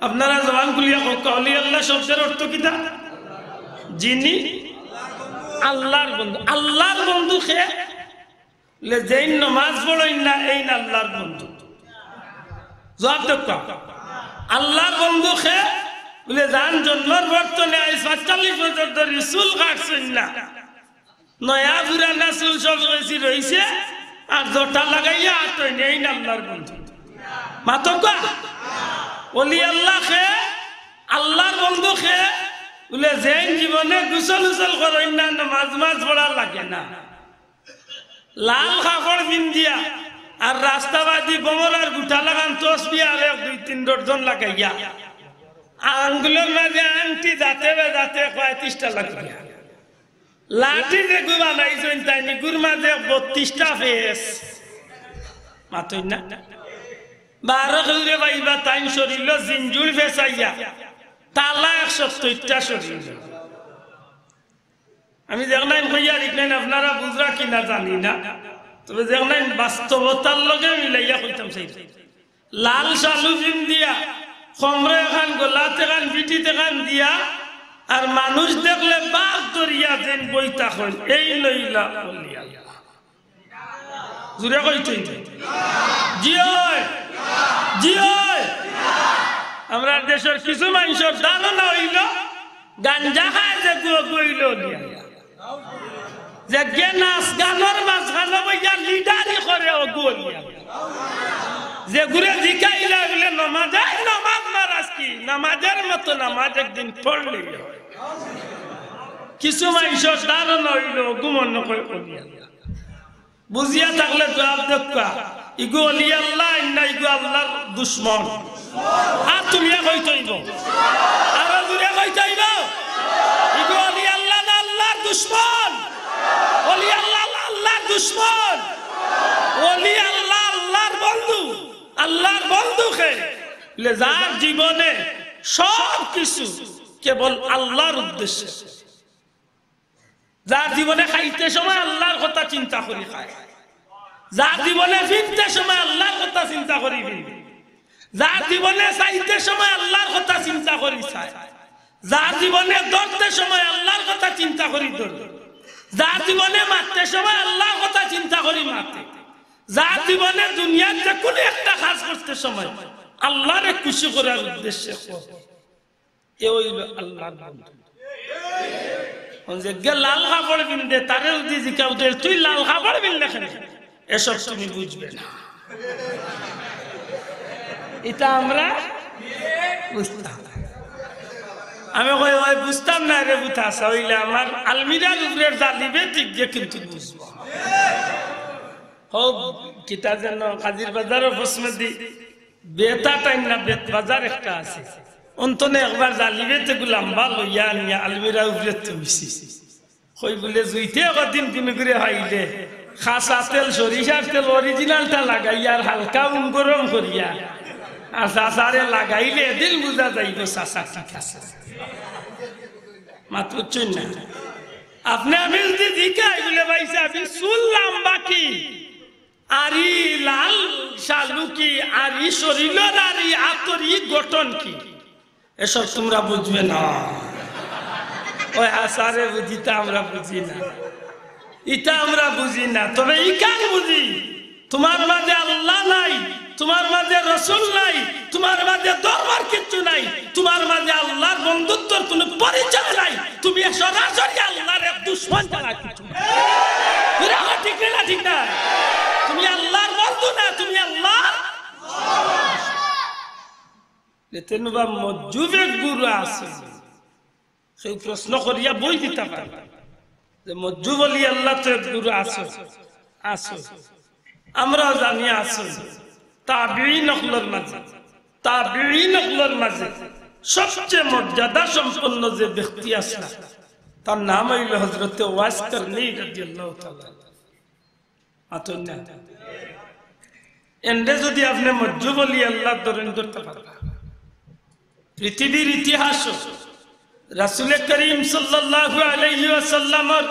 আপনারা জবান খুলিয়া হোক, ওলি আল্লাহ শব্দের অর্থ কিতা? যিনি আল্লাহর বন্ধু। আল্লাহর বন্ধু খে যেই নমাজ পড়েন না এই না আল্লাহর বন্ধু। জবাব দেখ, আল্লাহর বন্ধু খে বলে যান জন্মের বর্তনে ৪৫ বছর ধরে চুল কাটছেন না, নয়া পুরানা চুল সব রয়েছে আর জটা লাগাইয়া আটই নেই না আল্লাহর বন্ধু। মাতকা ওলি আল্লাহ খে আল্লাহর বন্ধু খে বলে যেন জীবনে গুসল উসল করেন না, নামাজ পড়া লাগে না, লাল কাপড় পিন্দিয়া আর রাস্তাবাদী বমরার গুঠা লাগান তসবি আর 2-3 ডজন লাগাইয়া আঙ্গুলের মাঝে আংটি যাতে যাতে 35টা লাগিয়া লাঠি যে গু বানাইছেন তাই গুর মাঝে 32টা ফেস মাতই না 12 কিলো পাইবা তাই শরীর জিঞ্জুর ফেসাইয়া তালা 170টা শরীর। আমি দেখলাম কইয়া লিখলেন, আপনারা বুঝরা কিনা জানি না, তবে দেখলাম বাস্তবতার লগে মিলাইয়া কইতাম সেই লাল শালু ফিম দিয়া কমরে এখান গোলাতে খান পিঠিতে খান দিয়া আর মানুষ দেখলে বাঘ দরিয়া যেন বইতা হন এই লইলা জুড়ে কইতেই জিয় জিয়। আমরা দেশের কিছু মানুষের ধারণা হইল গাঞ্জা খায় যে গইল যে গে নাচ গানের মাঝখানে বইয়া লিডারি করে যে ঘুরে জিকাইলা বলে নামাজ নামাজ কি নামাজের মতো নামাজ একদিন পড়লে কিছু মানুষের ধারণা হইল গুমন করে বুঝিয়া থাকলে জবাব দেখা ইগু অলি আল্লাহ না ইগু আল্লাহর দুশ্মন। আর তুমি কইতেইব আর দূরে কইতেইব ইগু অলি আল্লাহ না আল্লাহর দুশ্মন। অলি আল্লাহ আল্লাহর দুশ্মন, অলি আল্লাহ আল্লাহর বন্ধু। আল্লাহর বন্ধুকে যার জীবনে সব কিছু কেবল আল্লাহর উদ্দেশ্যে, যার জীবনে খাইতে সময় আল্লাহর কথা চিন্তা করি খায়, যার জীবনে ফিরতে সময় আল্লাহর কথা চিন্তা করি ফিরবে, যার জীবনে চাইতে সময় আল্লাহর কথা চিন্তা করি চায়, যার জীবনে ধরতে সময় আল্লাহর কথা চিন্তা করি ধরবে, যার জীবনে মারতে সময় আল্লাহর কথা চিন্তা করি মারতে, যা জীবনে দুনিয়ার যে কোনো একটা কাজ করতে সময় আল্লাহরে খুশি করার উদ্দেশ্যে এ হইল আল্লাহর বন্ধু। যে লাল কাপড় পিনতে তারে যদি জিজ্ঞাসা করে তুই লাল কাপড় পিনলে কেন, এসব তুমি বুঝবে না। এটা আমরা বুঝতাম। আমি কই ওই বুঝতাম না রে বুঝা হইলে আমার আলমিরার উপরের জালিবে ঠিক যে কিন্তু বুঝবো। হোক কিতা যেন কাজির বাজারও প্রশ্ন দি বেতা টাইম না বেত বাজার একটা আছে অন্তনে একবার জালিবেতে গুলাম্বা লইয়া নিয়া আলমিরা উপরে তুমিছি কই বলে জুইতে একদিন দিন করে হাইলে খাসা তেল সরিষার তেল অরিজিনালটা লাগাইয়া আর হালকা গরম করিয়া আর চাষারে লাগাইলে দিল বুঝা যাইব চাষা ঠিক আছে। মাত্র চুন না আপনি আমি যদি জিজ্ঞাই বলে ভাইছে আমি শুনলাম বাকি আরি লাল শালু কি আরি শরীর আরি আতরি গঠন কি, এসব তোমরা বুঝবে না। ওই আসারে বুঝিটা আমরা বুঝি না, ইটা আমরা বুঝি না। তবে ইকান বুঝি তোমার মাঝে আল্লাহ নাই, তোমার মাঝে রসুল নাই, তোমার মাঝে দরবার কিচ্ছু নাই, তোমার মাঝে আল্লাহর বন্ধুত্বর কোনো পরিচয় নাই, তুমি সরাসরি আল্লাহর এক দুশ্মন ছাড়া কিছু না। ঠিক না ঠিক না, তুমি আল্লাহর বন্ধু না, তুমি আল্লাহ তেনুবা মজ্জুবের গুরু আছে সেই প্রশ্ন করিয়া বই দিতে পারবে যে মজ্জু বলি আল্লাহ তো এক গুরু আসো আসো আমরা জানি আসো। তাবিঈন নকলের মাঝে তাবিঈন নকলের মাঝে সবচেয়ে মর্যাদা সম্পন্ন যে ব্যক্তি আছে তার নাম হইল হযরত ওয়াইস করনী রাদিয়াল্লাহু তাআলা। আতনা এন্ডে যদি আপনি মজ্জু বলি আল্লাহ ধরেন ধরতে পারবেন। পৃথিবীর ইতিহাস রাসূল করিম সাল্লাল্লাহু আলাইহি ওয়াসাল্লামের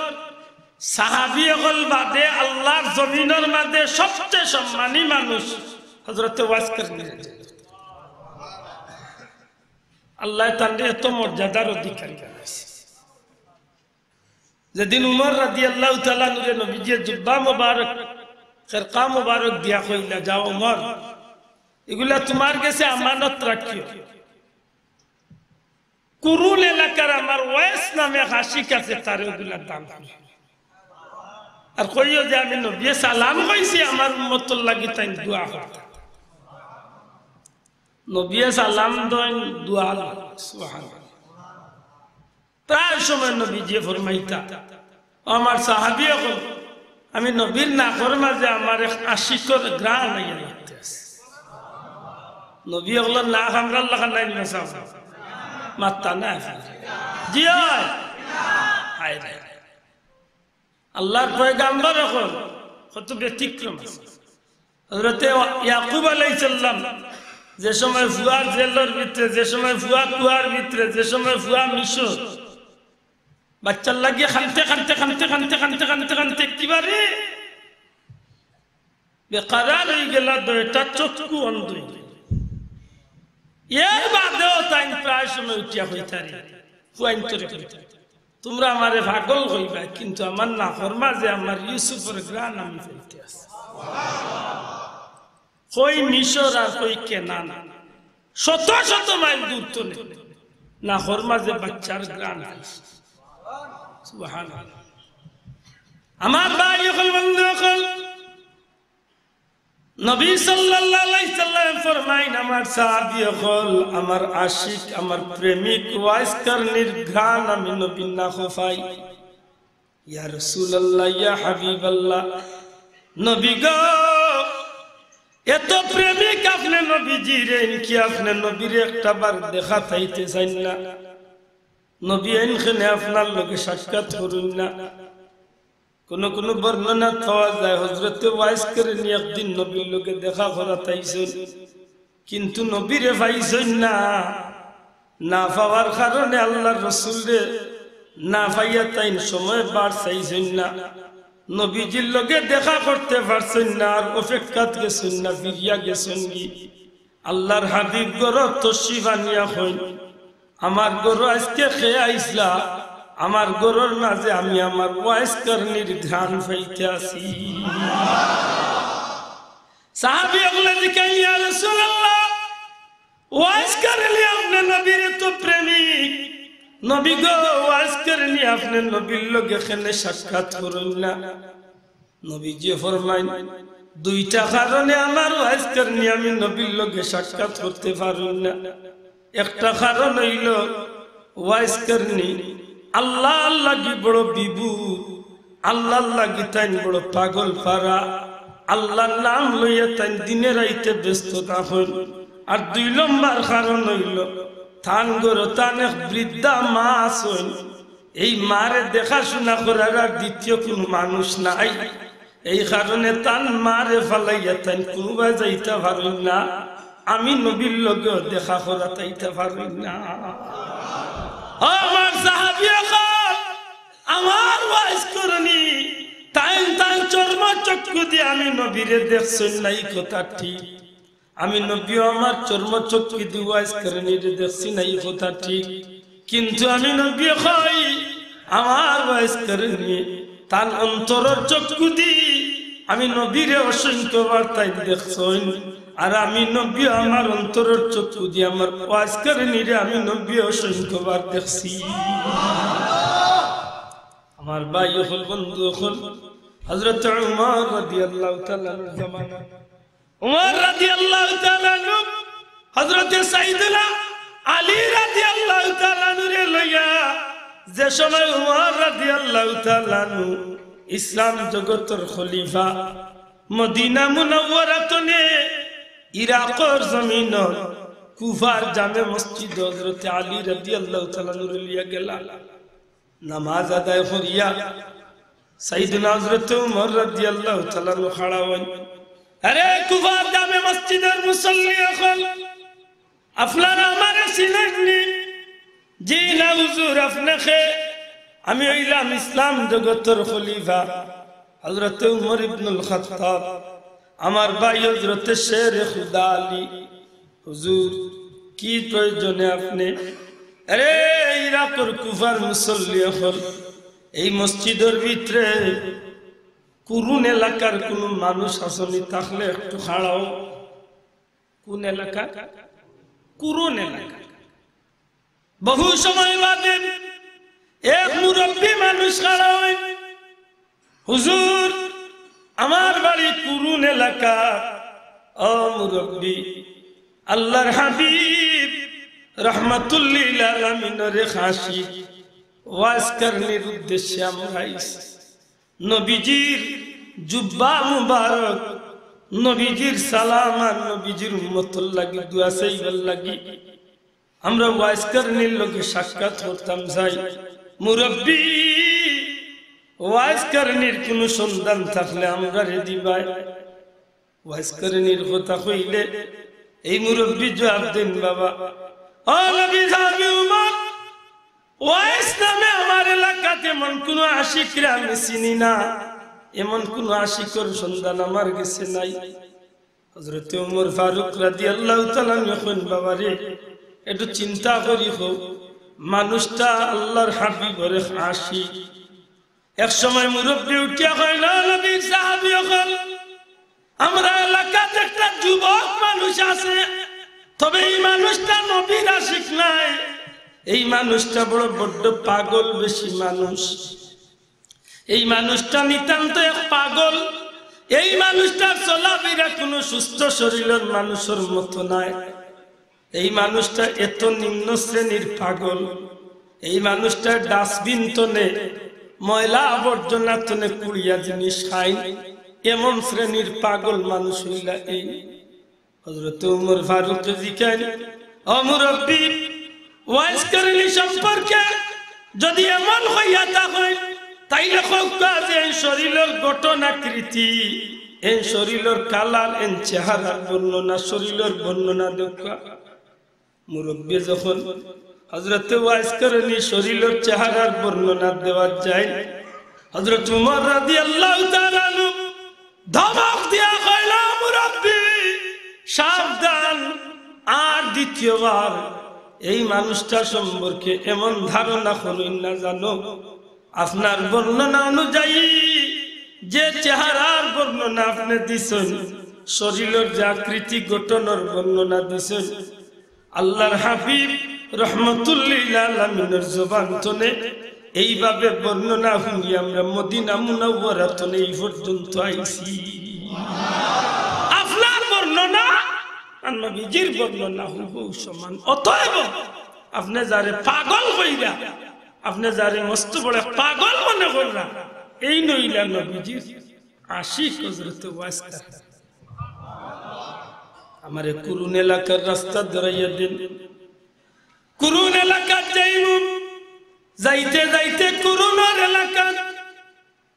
সাহাবীগণ বাদে আল্লাহর জমিনের মধ্যে সবচেয়ে সম্মানী মানুষ হযরত ওয়াইস করনী। আল্লাহ তাআলা এত মর্যাদার অধিকারী করেছে। যেদিন উমর রাদিয়াল্লাহু তাআলা নূরে নবীজির জুব্বা মুবারক খেরকা মুবারক দিয়া কইলা যাও উমর এগুলা তোমার কাছে আমানত রাখিও, কুরুল এলাকার আমার ওয়াইস নামে হাসিক আছে তার ওগুলা দাম আর কইও যে আমি নবী সালাম কইছি আমার উম্মতের লাগি তাই দোয়া করতে। নবী সালাম দেন দোয়া সুবহানাল্লাহ। প্রায় সময় নবীজি ফরমাইতা আমার সাহাবী হল আমি নবীর নাকর মাঝে আমার এক আশিকর গ্রাণ লাগিয়ে লাগতে আছে। নবী হল না আমরা লাগা নাই না মাত্তা না জি হয় আল্লাহর পয়গাম্বর এখন কত ব্যতিক্রম আছে। হযরত ইয়াকুব আলাইহিস সালাম যে সময় ফুয়ার জেলের ভিতরে, যে সময় ফুয়া কুয়ার ভিতরে, যে সময় ফুয়া মিশর বাচ্চার লাগিয়ে খানতে খানতে খানতে খানতে খানতে খানতে খানতে একেবারে বেকারার হয়ে গেল, দুইটা চক্ষু অন্ধ হয়ে গেল। এর বাদেও তাই প্রায় সময় উঠিয়া হইতারি ফুয়াইন্তরে হইতারি তোমরা আমারে পাগল হইবা কিন্তু আমার নাফর মাঝে আমার ইউসুফের গ্রাণ আমি ফেলতে আছে। কই মিশর আর কই কেনান শত শত মাইল দূর তো নাফর মাঝে বাচ্চার গ্রাণ আছে। সুবহানাল্লাহ। আমার ভাই হল বন্ধু হল নবী সাল্লাল্লাহু আলাইহি সাল্লাম ফরমাইন আমার সাহাবী হল আমার আশিক আমার প্রেমিক ওয়াইস করনীর ঘ্রাণ আমি নবীর না খফাই। ইয়া রাসূলুল্লাহ ইয়া হাবিবাল্লাহ নবী গো এত প্রেমিক আপনি নবীজি রে কি আপনি নবীর একটা বার দেখা পাইতে চান না? নবী এখানে আপনার লোকে সাক্ষাৎ করুন না? কোন কোন বর্ণনা পাওয়া যায় হযরত ওয়াইস করনী একদিন নবীর লোকে দেখা করা তাইছেন কিন্তু নবীরে পাইছেন না। না পাওয়ার কারণে আল্লাহর রাসূলরে না পাইয়া তাই সময় বার চাইছেন না, নবীজির লোকে দেখা করতে পারছেন না, আর অপেক্ষাত গেছেন না, ফিরিয়া গেছেন কি আল্লাহর হাবিব গরো তশরিফ আনিয়া হইন আমার গরু আজকে খেয়ে আইসলা, আমার গরুর মাঝে আমি আমার ওয়াইস করনীর ঘ্রাণ পাইতে আসি। সাহাবী ওগুলো দিকে ইয়া রাসূলুল্লাহ ওয়াজ করলি আপনি নবীর তো প্রেমিক নবী গো ওয়াজ করলি আপনি নবীর লগে এখানে সাক্ষাৎ করুন না নবীজি ফরমাইন দুইটা কারণে আমার ওয়াজ করনি আমি নবীর লগে সাক্ষাৎ করতে পারুম না একটা কারণ হইল ওয়াজ করনি আল্লাহ লাগি বড় বিভু আল্লাহ লাগি তাই বড় পাগল পারা আল্লাহর নাম লইয়া তাই দিনে রাইতে ব্যস্ত থাকুন আর 2 নম্বর কারণ হইল থান গরো তান এক বৃদ্ধা মা আছেন এই মারে দেখাশোনা করার আর দ্বিতীয় কোন মানুষ নাই এই কারণে তান মারে ফালাইয়া তাই কুবা যাইতে পারেন না আমি নবীর লগে দেখা করা তাইতে পারেন না আমার সাহাবীরা আমার ওয়াজ করনি তাই চর্ম চক্ষু দিয়ে আমি নবীরে দেখছেন নাই কথা ঠিক আমি নবীও আমার চর্ম চক্ষু দিয়ে ওয়াজ করনি রে দেখছি নাই কথা ঠিক কিন্তু আমি নবী কই আমার ওয়াজ করনি তার অন্তরের চক্ষু দিয়ে আমি নবীরে অসংখ্যবার তাই দেখছেন আর আমি নবী আমার অন্তরের চক্ষু দিয়ে আমার ওয়াজ করনি রে আমি নবী অসংখ্যবার দেখছি আমার ভাই হল বন্ধু হল হযরত উমর রাদিয়াল্লাহু তাআলা জামানা উমর রাদিয়াল্লাহু তাআলা হযরত সাইয়েদনা আলী রাদিয়াল্লাহু তাআলা রে লইয়া যে সময় উমর রাদিয়াল্লাহু তাআলা ইসলাম জগতের খলিফা মদিনা মুনাওয়ারাতনে ইরাকের জমিন কুফার জামে মসজিদ হযরত আলী রাদিয়াল্লাহু তাআলা লিয়া গেল নামাজ আদায় করিয়া সাইয়েদনা হযরত উমর রাদিয়াল্লাহু তাআলা খড়া হন আরে কুফার জামে মসজিদের মুসল্লি এখন আপনারা আমারে চিনেননি জি না হুজুর আপনাকে আমি হইলাম ইসলাম জগতের খলিফা হযরত উমর ইবনুল খাত্তাব আমার ভাই হযরত শের খুদা আলী হুজুর কি প্রয়োজনে আপনি আরে ইরাকের কুফার মুসল্লি হল এই মসজিদের ভিতরে কুরুন এলাকার কোন মানুষ আসনি থাকলে একটু খাড়াও কোন এলাকা কুরুন এলাকা বহু সময় বাদে এক মুরব্বী মানুষ খাড়া হয় হুজুর আমার বাড়ি কুরুন এলাকা ও মুরব্বী আল্লাহর হাবিব রহমাতুল্লিল আলামিনের খাসি ওয়াজ করনের উদ্দেশ্যে আমরা আইছি নবীজির জুব্বা মুবারক নবীজির সালাম আর নবীজির উম্মতের লাগি দুআ চাইবার লাগি আমরা ওয়াজ করনের লগে সাক্ষাৎ করতাম যাই মুরব্বী ওয়াজ করনের কোন সন্ধান থাকলে আমরা রে দিবাই ওয়াজ করনের কথা কইলে এই মুরব্বী জবাব দেন বাবা ও নবী সাহেব উমর ওয়াজ নামে আমার এলাকাতে মন কোন আশিকরে আমি চিনি না এমন কোন আশিকর সন্ধান আমার কাছে নাই হযরত ওমর ফারুক রাদিয়াল্লাহু তাআলা কইন বাবা রে একটু চিন্তা করি হোক মানুষটা আল্লাহর হাবিবের আশিক এক সময় মুরব্বী উঠিয়া কইল নবী সাহাবী হল আমরা এলাকাতে একটা যুবক মানুষ আছে তবে এই মানুষটা নবীর আশিক নাই এই মানুষটা বড় বড্ড পাগল বেশি মানুষ এই মানুষটা নিতান্ত এক পাগল এই মানুষটার চলাফেরা কোনো সুস্থ শরীরের মানুষের মতো নাই এই মানুষটা এত নিম্ন শ্রেণীর পাগল এই মানুষটা ডাস্টবিন তনে ময়লা আবর্জনা তনে কুড়িয়া জিনিস খায় এমন শ্রেণীর পাগল মানুষ হইলা এই হযরত ওমর ফারুক জিকান ও মুরব্বী ওয়াজ করলি সম্পর্কে যদি এমন হইয়া থাকে তাইলে যে এই শরীরের গঠন আকৃতি এই শরীরের কালার এই চেহারার বর্ণনা শরীরের বর্ণনা দেখা মুরব্বী যখন হযরত ওয়াজ করলি শরীরের চেহারার বর্ণনা দেওয়া যায় হযরত উমর রাদিয়াল্লাহু তাআলা ধমক দিয়া কইল মুরব্বী সাবধান আর দ্বিতীয়বার এই মানুষটা সম্পর্কে এমন ধারণা করুন না জানো আপনার বর্ণনা অনুযায়ী যে চেহারার বর্ণনা আপনি দিছেন শরীরের যে আকৃতি গঠনের বর্ণনা দিছেন আল্লাহর হাবিব রহমতুল্লিল আলামিনের জবান তনে এইভাবে বর্ণনা শুনি আমরা মদিনা মুনাওয়ারাতনে এই পর্যন্ত আইছি। আপনার বর্ণনা আর নবীজির বর্ণনা হুবহু সমান। অতএব আপনি যারে পাগল কইরা, আপনি যারে মস্ত বড় পাগল মনে কররা, এই নইলা নবীজির আশিক হযরত ওয়াইস। আমারে কুরুন এলাকার রাস্তা ধরাইয়া দিন। কুরুন এলাকার যাইমু, যাইতে যাইতে কুরুনের এলাকার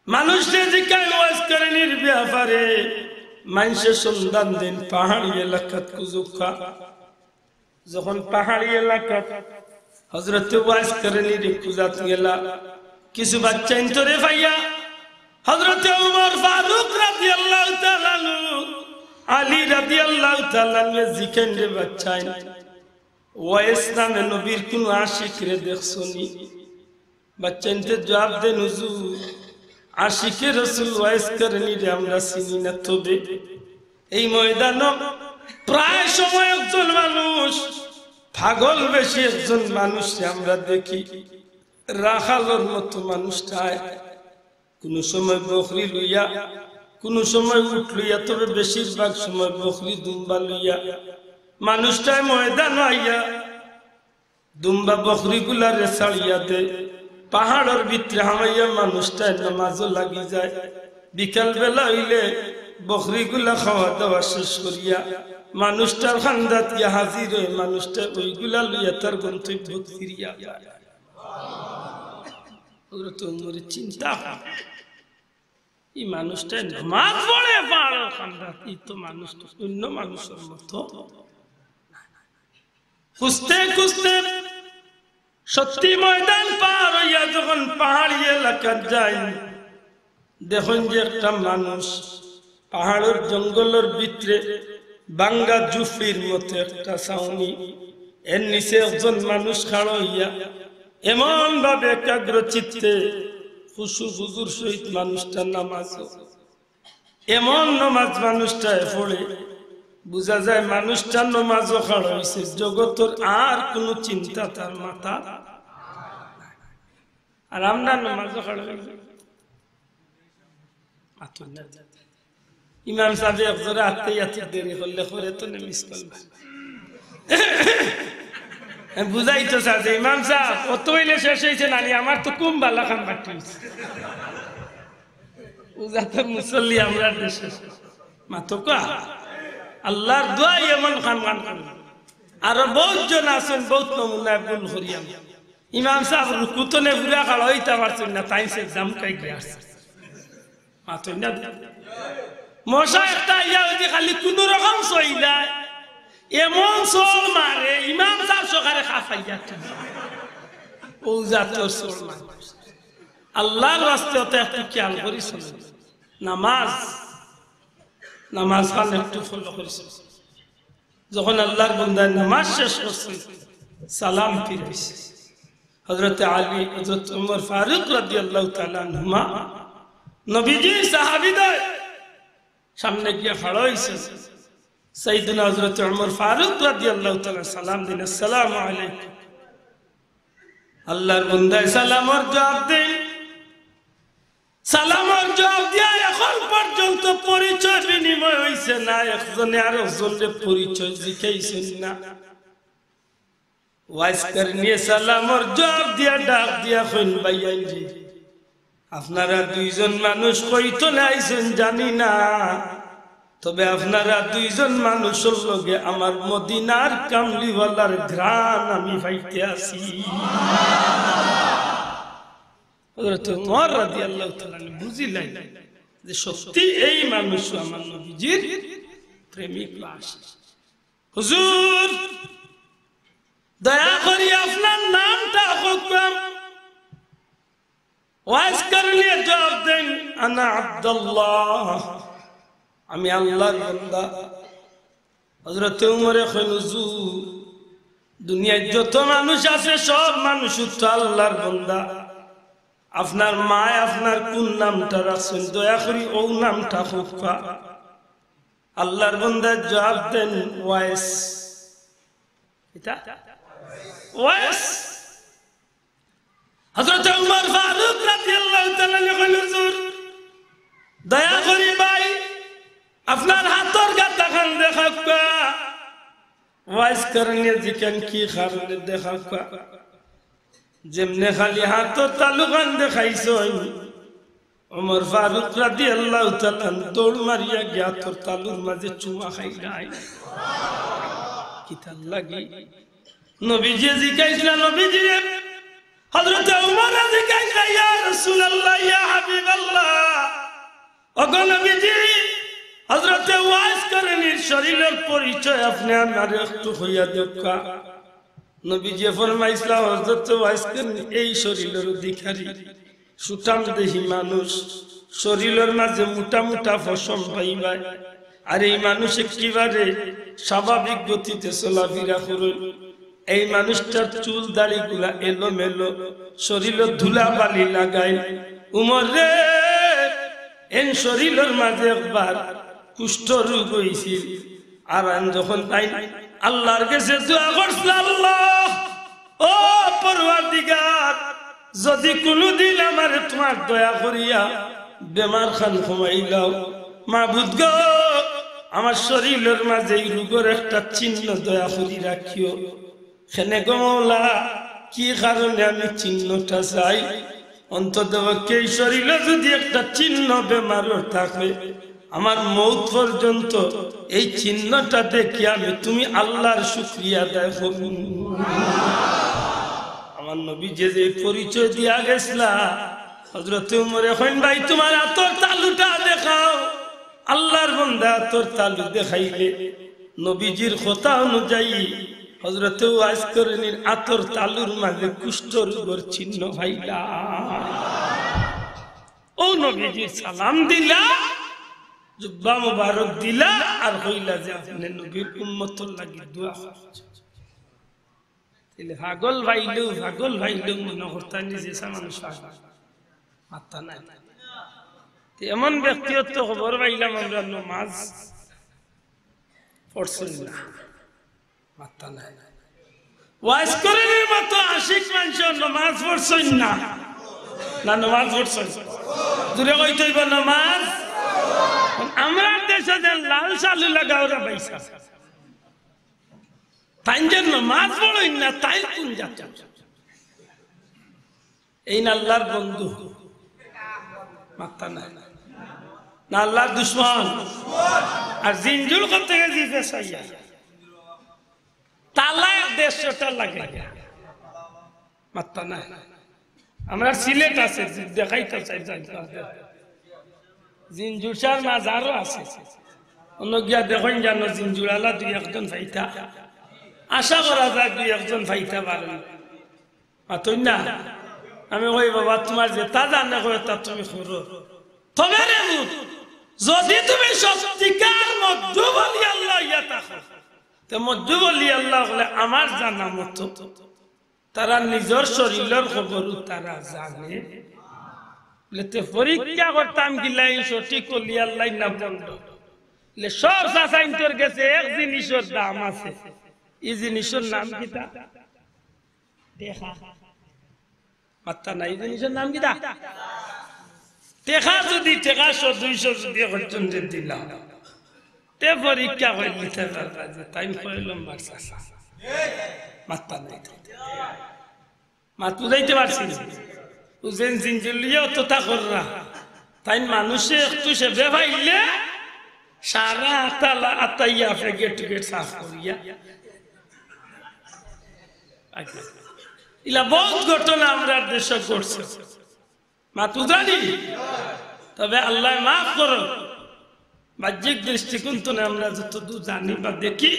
মানুষের জিজ্ঞাসা ওয়াজ করেনির ব্যাপারে মানুষের সন্ধান দেন পাহাড়ি এলাকাত কুজুকা। যখন পাহাড়ি এলাকাত হযরত ওয়াজ করেনির কুজাত গেলা, কিছু বাচ্চা ইন্তরে পাইয়া হযরত ওমর ফারুক রাদিয়াল্লাহু তাআলা আনহু, আলী রাদিয়াল্লাহু তাআলা আনহু জিকেন্ডে বাচ্চাই ওয়াইস নামে নবীর কোন আশিক রে দেখছনি? বাচ্চা ইনতে জবাব দেন, হুজুর আশিকে রাসূল ওয়াইস করেনি রে আমরা চিনি না। তবে এই ময়দানে প্রায় সময় একজন মানুষ পাগল বেশি একজন মানুষ আমরা দেখি, রাখালোর মতো মানুষটায় কোন সময় বকরি লইয়া, কোন সময় উট লইয়া, তবে বেশিরভাগ সময় বকরি দুম্বা লইয়া মানুষটায় ময়দান আইয়া দুম্বা বকরি গুলা রেছাড়িয়া দে। পাহাড়ের ভিতরে হামাইয়া মানুষটায় নামাজও লাগি যায়। বিকাল বেলা হইলে বকরি গুলা খাওয়া দাওয়া শেষ করিয়া মানুষটার খান্দাত গিয়া হাজির হয়ে মানুষটা ওইগুলা লইয়া তার গন্তব্য ফিরিয়া যায়। চিন্তা এই মানুষটাই নামাজ পড়ে পাহাড়ের খান্দাত, এই তো মানুষটা অন্য মানুষের মতো। খুঁজতে খুঁজতে সত্যি ময়দান পার হইয়া যখন পাহাড়ি এলাকা যাই, দেখুন যে একটা মানুষ পাহাড়ের জঙ্গলের ভিতরে বাঙ্গা জুফরির মতো একটা ছাউনি, এর নিচে একজন মানুষ খাড়া হইয়া এমন ভাবে একাগ্র চিত্তে খুশু হুজুর সহিত মানুষটা নামাজ, এমন নামাজ মানুষটায় পড়ে বুঝা যায় মানুষটা নামাজও খাড়া হয়েছে, জগতের আর কোন চিন্তা তার মাথা। আর আমরা নামাজও খাড়া হয়েছে। ইমাম সাহেব একজোড়া আত্মে দেরি করলে করে তো মিস করবে, বুঝাই তো চাচ্ছে ইমাম সাহেব কত হইলে শেষ হয়েছে নানি, আমার তো কুম বালা খান বাকি মুসল্লি আমরা দেশে মাতকা আল্লাহর দোয়াই এমন খান খান করেন। আরো বহুত জন আছেন, বহুত নমুনায় ভুল করিয়াম। ইমাম সাহেব রুকুতনে ঘুরা খাড়া হইতে পারছেন না, তাই সে জামকাই গিয়ে আসছে মাতই না। মশা একটা ইয়া হইতে খালি কোন রকম সইলায় এমন সোল মারে, ইমাম সাহেব সকালে খাফাইয়া ও জাতর সোল মারে। আল্লাহর রাস্তে একটু খেয়াল করিস, নামাজ নামাজ খান একটু ফলো করিস। যখন আল্লাহর বান্দায় নামাজ শেষ করছে সালাম ফিরাইছে, হযরত আলী হযরত ওমর ফারুক রাদিয়াল্লাহু তাআলা আনহুমা নবীজি সাহাবীদের সামনে গিয়ে খাড়া হইছে। সাইয়েদনা হযরত ওমর ফারুক রাদিয়াল্লাহু তাআলা সালাম দিন, আসসালামু আলাইকুম। আল্লাহর বান্দায় সালামের জবাব দেন, সালামের জবাব দিয়া এখন পর্যন্ত পরিচয় বিনিময় হইছে না, একজনে আর একজনের পরিচয় জিজ্ঞাসেন না। ওয়াইজ করে নিয়ে সালামের জবাব দিয়া ডাক দিয়া কইন, ভাইয়াই জি আপনারা দুইজন মানুষ কইতো নাইছেন জানি না, তবে আপনারা দুইজন মানুষের লগে আমার মদিনার কামলিওয়ালার ঘ্রাণ আমি পাইতে আছি। হযরত ওমর রাদিয়াল্লাহু তাআলা বুঝিলেন যে সত্যি এই মানুষ আমার নবীজির প্রেমিক আশিক। হুজুর দয়া করে আপনার নামটা কইতাম। ওয়াজ করলে জবাব দেন, আনা আব্দুল্লাহ, আমি আল্লাহর বান্দা। হযরত ওমরে কইল, হুজুর দুনিয়ায় যত মানুষ আছে সব মানুষ তো আল্লাহর বান্দা, আপনার মা আপনার কোন নামটা রাখছেন, দয়া করি ও নামটা হোকা। আল্লাহর বান্দা জবাব দেন ওয়াইস। এটা ওয়াইস। হযরত ওমর ফারুক রাদিয়াল্লাহু তাআলা কইলেন হুজুর দয়া করি ভাই আপনার হাতর গাতা খান দেখাক্কা ওয়াইস করনে জিকেন কি খারনে দেখাক্কা যেমনে খালি হাতর তালু খান দেখাইছো ওমর ফারুক রাদিয়াল্লাহু তাআলা দৌড় মারিয়া গিয়া তোর তালুর মাঝে চুমা খাইলাই কিতাল লাগি নবীজি জিকাইছিলেন নবীজি হযরত ওমর জিকাইছিলেন ইয়া রাসূলুল্লাহ ইয়া হাবিবাল্লাহ ওগো নবীজি হযরত ওয়াইস করনির শরীরের পরিচয় আপনি আমারে একটু হইয়া দেখা নবীজি ফরমাইছিলেন হযরত ওয়াইস করনি এই শরীরের অধিকারী সুঠাম দেহি মানুষ শরীরের মাঝে মোটা মোটা ফসম পাইবা আর এই মানুষ কিভাবে স্বাভাবিক গতিতে চলাফেরা করে এই মানুষটার চুল দাড়ি গুলা এলোমেলো শরীরে ধুলা বালি লাগাই উমর রে এন শরীরের মাঝে একবার কুষ্ঠ রোগ হয়েছিল আর যখন তাই আল্লাহর কাছে দোয়া করছিল আল্লাহ ও পরওয়ারদিগার যদি কোনদিন আমার তোমার দয়া করিয়া বেমার খান কমাইলাও মাবুদ গো আমার শরীরের মাঝে এই রোগের একটা চিহ্ন দয়া করি রাখিও খেনে গো মওলা কি কারণে আমি চিহ্নটা চাই অন্তত এই শরীরে যদি একটা চিহ্ন বেমারের থাকে আমার মৌত পর্যন্ত এই চিহ্নটা দেখি আমি তুমি আল্লাহর শুকরিয়া আদায় করব আমার নবী যে পরিচয় দিয়া গেছলা হযরত ওমর এখন ভাই তোমার আতর তালুটা দেখাও আল্লাহর বান্দা আতর তালু দেখাইলে নবীজির কথা অনুযায়ী হযরত ওয়াইস করনির আতর তালুর মাঝে কুষ্ঠ রোগের চিহ্ন ভাইলা ও নবীজি সালাম দিলা জুব্বা মুবারক দিলা আর কইলা যে আপনি নবীর উম্মতের লাগি দোয়া করছেন তাহলে পাগল ভাইলু মনে করতেন যে মানুষ মাথা নাই এমন ব্যক্তিত্ব খবর পাইলাম আমরা নামাজ পড়ছেন না মাথা নাই ওয়াইস করিনের মতো আশিক মানুষ নামাজ পড়ছেন না নামাজ পড়ছেন দূরে কইতেইব নামাজ আমরা দেশে যে লাল চালু লাগাওরা পয়সা তাই যেন নামাজ পড়ই না তাই কোন যাচ্ছে এই না আল্লাহর বন্ধু মাথা নাই না আল্লাহর দুশ্মন আর জিনজুল করতে গেছি পেশাইয়া তালা 150টা লাগে মাথা নাই আমরা সিলেট আছে দেখাইতে চাই জিনজুসার মাঝ আরো আছে অন্য গিয়া দেখেন জানো জিনজুড়ালা 2-1 ফাইতা আশা করা যায় 2-1 ফাইতা পারেন মাতই না আমি কই বাবা তোমার যে তা জানে কই তা তুমি করো তবে রে যদি তুমি সত্যিকার মধ্যে বলি আল্লাহ ইয়া থাকো তো মধ্যে বলি আল্লাহ বলে আমার জানা মতো তারা নিজের শরীরের খবর তারা জানে লেতে পরীক্ষা করতাম গিলাই সঠিক বলি আল্লাহ না বন্ধ লে সব সাসাইন্তর গেছে এক জিনিসের দাম আছে এই জিনিসের নাম কিটা দেখা মাত্তা নাই জিনিসের নাম কিটা দেখা যদি টাকা 100-200 যদি পর্যন্ত দিলাম তে পরীক্ষা হইলি তাই কইলাম বাচ্চা মাত্তা নাই মাত বুঝাইতে পারছি উজেন জিনজুলিও তো তা কররা তাই মানুষে একটু সে বেভাইলে সারা তালা আতাইয়া গেট সাফ করিয়া ইলা বহুত ঘটনা আমরা দেশে করছে মাতু জানি তবে আল্লাহ মাফ করো বাহ্যিক দৃষ্টিকোণ তো আমরা যতদূর জানি বা দেখি